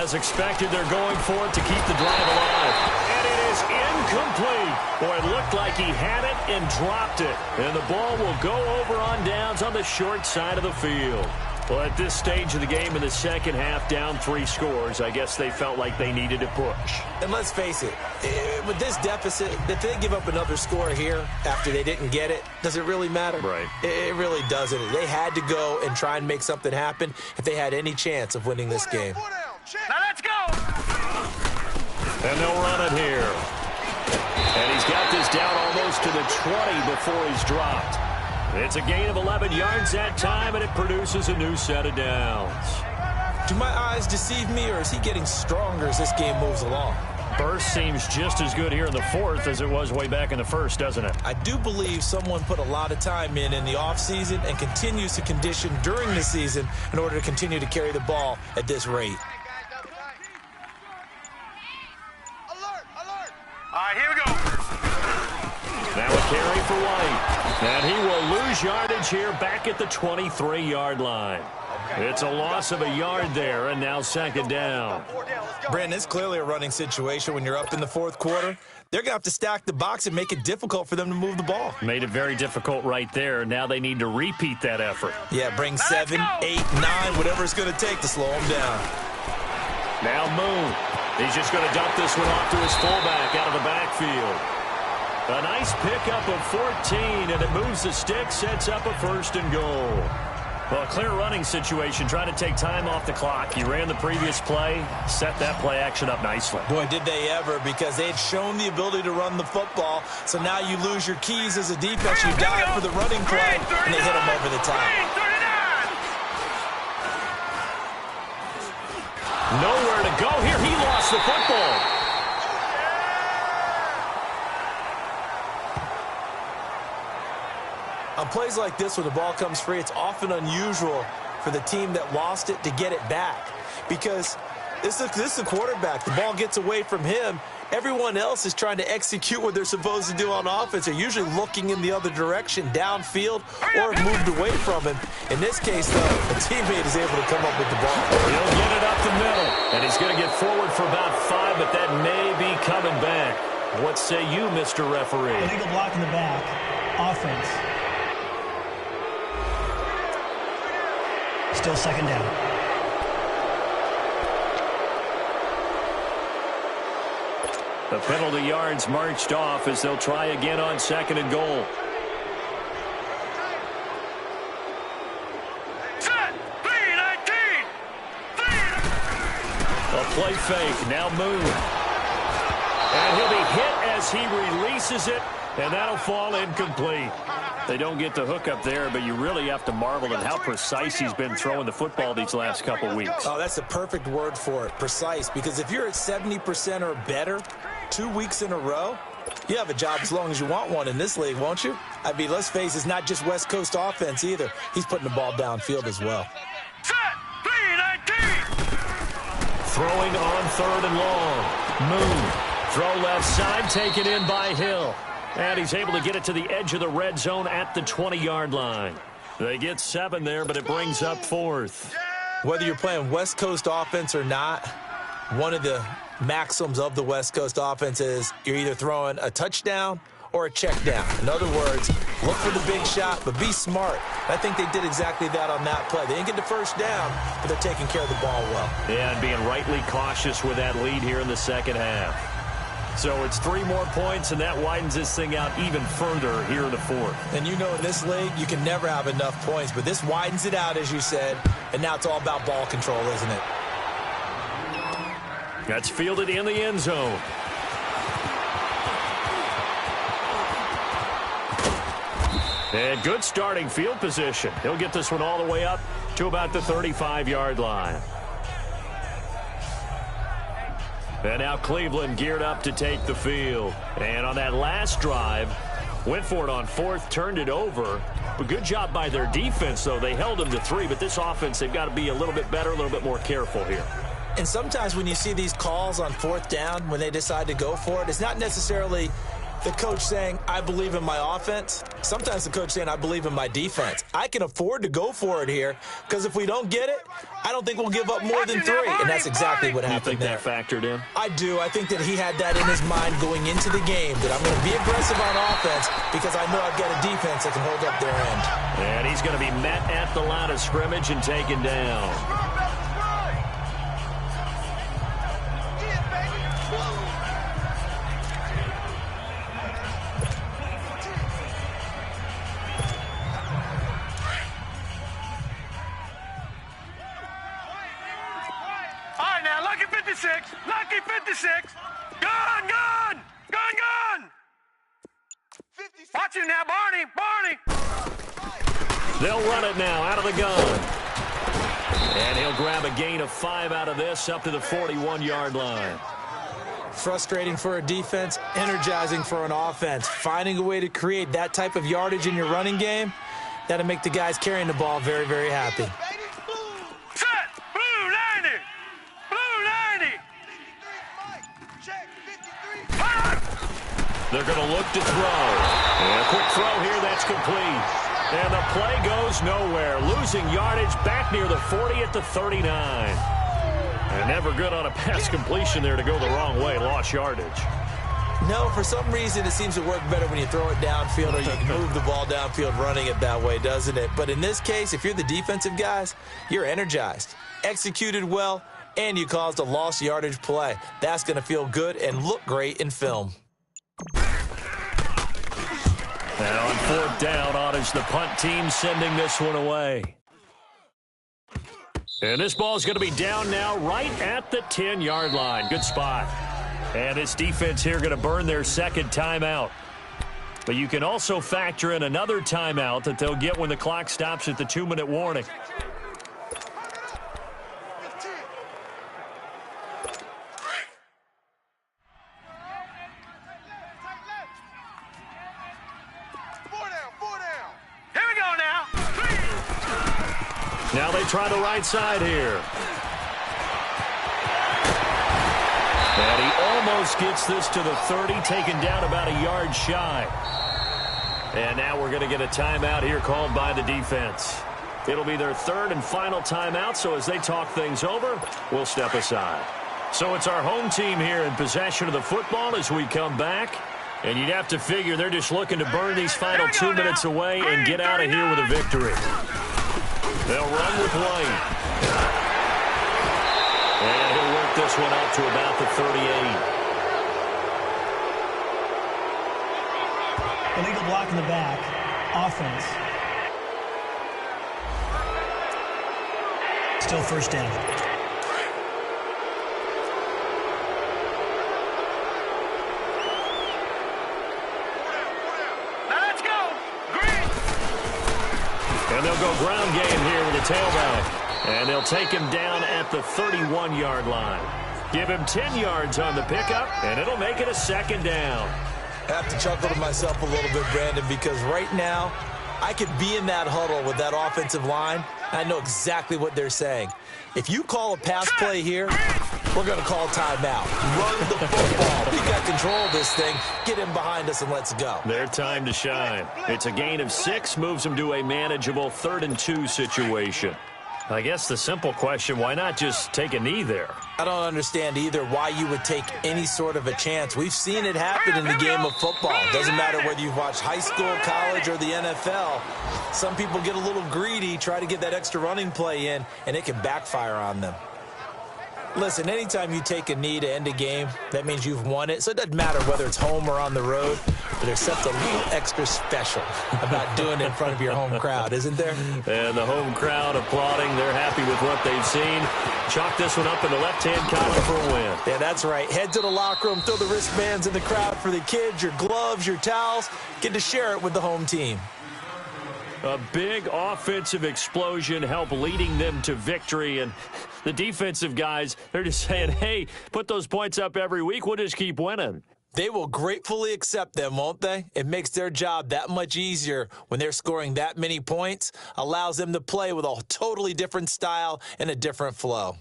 As expected, they're going for it to keep the drive alive. And it is incomplete. Boy, it looked like he had it and dropped it. And the ball will go over on downs on the short side of the field. Well, at this stage of the game in the second half, down 3 scores, I guess they felt like they needed to push.
And let's face it, with this deficit, if they give up another score here after they didn't get it, does it really matter?
Right.
It really doesn't. They had to go and try and make something happen if they had any chance of winning this game.
Now let's go!
And they'll run it here. And he's got this down almost to the 20 before he's dropped. It's a gain of 11 yards that time, and it produces a new set of downs.
Do my eyes deceive me, or is he getting stronger as this game moves along?
Burst seems just as good here in the fourth as it was way back in the first, doesn't it?
I do believe someone put a lot of time in the offseason and continues to condition during the season in order to continue to carry the ball at this rate.
Alert! Alert!
All right, here we go.
Now a carry for White. And he will lose yardage here back at the 23-yard line. It's a loss of a yard there, and now second down.
Brandon, it's clearly a running situation when you're up in the fourth quarter. They're going to have to stack the box and make it difficult for them to move the ball.
Made it very difficult right there. Now they need to repeat that effort.
Yeah, bring 7, 8, 9, whatever it's going to take to slow them down.
Now Moon. He's just going to dump this one off to his fullback out of the backfield. A nice pickup of 14, and it moves the stick, sets up a 1st and goal. Well, a clear running situation, trying to take time off the clock. He ran the previous play, set that play action up nicely.
Boy, did they ever, because they had shown the ability to run the football. So now you lose your keys as a defense. You dive for the running play, and they hit him over the top.
Nowhere to go here. He lost the football.
On plays like this where the ball comes free, it's often unusual for the team that lost it to get it back, because this is the quarterback. The ball gets away from him. Everyone else is trying to execute what they're supposed to do on offense. They're usually looking in the other direction, downfield, or have moved away from him. In this case, though, a teammate is able to come up with the ball.
He'll get it up the middle, and he's going to get forward for about 5, but that may be coming back. What say you, Mr. Referee?
Illegal block in the back. Offense. Still second down.
The penalty yards marched off as they'll try again on 2nd and goal.
Set! 3-19!
A play fake. Now Moon. And he'll be hit as he releases it, and that'll fall incomplete. They don't get the hook up there, but you really have to marvel at how precise he's been throwing the football these last couple weeks.
Oh, that's the perfect word for it, precise, because if you're at 70% or better 2 weeks in a row, you have a job as long as you want one in this league, won't you? I mean, let's face it, it's not just West Coast offense either. He's putting the ball downfield as well.
Set! 3-19!
Throwing on 3rd and long. Moon. Throw left side, taken in by Hill. And he's able to get it to the edge of the red zone at the 20-yard line. They get 7 there, but it brings up 4th.
Whether you're playing West Coast offense or not, one of the maxims of the West Coast offense is you're either throwing a touchdown or a check down. In other words, look for the big shot, but be smart. I think they did exactly that on that play. They didn't get the first down, but they're taking care of the ball well.
Yeah, and being rightly cautious with that lead here in the second half. So it's 3 more points, and that widens this thing out even further here in the fourth.
And you know in this league, you can never have enough points, but this widens it out, as you said, and now it's all about ball control, isn't it?
That's fielded in the end zone. And good starting field position. He'll get this one all the way up to about the 35-yard line. And now Cleveland geared up to take the field. And on that last drive, went for it on 4th, turned it over. But good job by their defense, though. They held them to 3, but this offense, they've got to be a little bit better, a little bit more careful here.
And sometimes when you see these calls on 4th down, when they decide to go for it, it's not necessarily The coach saying, I believe in my offense. Sometimes the coach saying, I believe in my defense. I can afford to go for it here because if we don't get it, I don't think we'll give up more than 3. And that's exactly what happened there.
You think that factored in?
I do. I think that he had that in his mind going into the game, that I'm going to be aggressive on offense because I know I've got a defense that can hold up their end.
And he's going to be met at the line of scrimmage and taken down.
Lucky 56. Gun, gun! Gun, gun! Watch him now, Barney! Barney!
They'll run it now out of the gun. And he'll grab a gain of 5 out of this up to the 41-yard line.
Frustrating for a defense, energizing for an offense. Finding a way to create that type of yardage in your running game, that'll make the guys carrying the ball very, very happy.
They're going to look to throw. And a quick throw here, that's complete. And the play goes nowhere. Losing yardage back near the 40 at the 39. And never good on a pass completion there to go the wrong way. Lost yardage.
No, for some reason it seems to work better when you throw it downfield or you can move the ball downfield running it that way, doesn't it? But in this case, if you're the defensive guys, you're energized, executed well, and you caused a lost yardage play. That's going to feel good and look great in film.
Now on 4th down, on is the punt team sending this one away. And this ball is going to be down now right at the 10-yard line. Good spot. And this defense here going to burn their second timeout. But you can also factor in another timeout that they'll get when the clock stops at the 2-minute warning. Now they try the right side here. And he almost gets this to the 30, taken down about a yard shy. And now we're going to get a timeout here called by the defense. It'll be their 3rd and final timeout, so as they talk things over, we'll step aside. So it's our home team here in possession of the football as we come back. And you'd have to figure they're just looking to burn these final 2 minutes away and get out of here with a victory. They'll run with White. And he'll work this one up to about the 38.
Illegal block in the back. Offense. Still 1st down.
And they'll go ground game here with a tailback. And they'll take him down at the 31-yard line. Give him 10 yards on the pickup, and it'll make it a 2nd down.
I have to chuckle to myself a little bit, Brandon, because right now I could be in that huddle with that offensive line. I know exactly what they're saying. If you call a pass play here, we're going to call timeout. Run the football. We got control of this thing. Get him behind us and let's go.
Their time to shine. It's a gain of 6, moves them to a manageable 3rd and 2 situation. I guess the simple question, why not just take a knee there?
I don't understand either why you would take any sort of a chance. We've seen it happen in the game of football. It doesn't matter whether you've watched high school, college, or the NFL. Some people get a little greedy, try to get that extra running play in, and it can backfire on them. Listen, anytime you take a knee to end a game, that means you've won it. So it doesn't matter whether it's home or on the road, but there's something a little extra special about doing it in front of your home crowd, isn't there?
And the home crowd applauding. They're happy with what they've seen. Chalk this one up in the left-hand column for a win.
Yeah, that's right. Head to the locker room, throw the wristbands in the crowd for the kids, your gloves, your towels. Get to share it with the home team.
A big offensive explosion helped leading them to victory. And the defensive guys, they're just saying, hey, put those points up every week. We'll just keep winning.
They will gratefully accept them, won't they? It makes their job that much easier when they're scoring that many points, allows them to play with a totally different style and a different flow.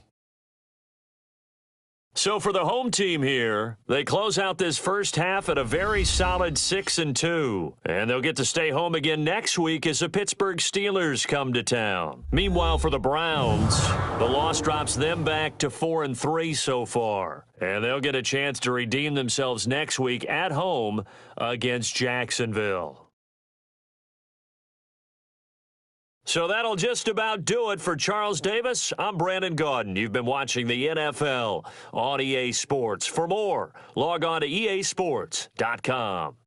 So for the home team here, they close out this first half at a very solid 6-2. And they'll get to stay home again next week as the Pittsburgh Steelers come to town. Meanwhile, for the Browns, the loss drops them back to 4-3 so far. And they'll get a chance to redeem themselves next week at home against Jacksonville. So that'll just about do it for Charles Davis. I'm Brandon Gaudin. You've been watching the NFL on EA Sports. For more, log on to easports.com.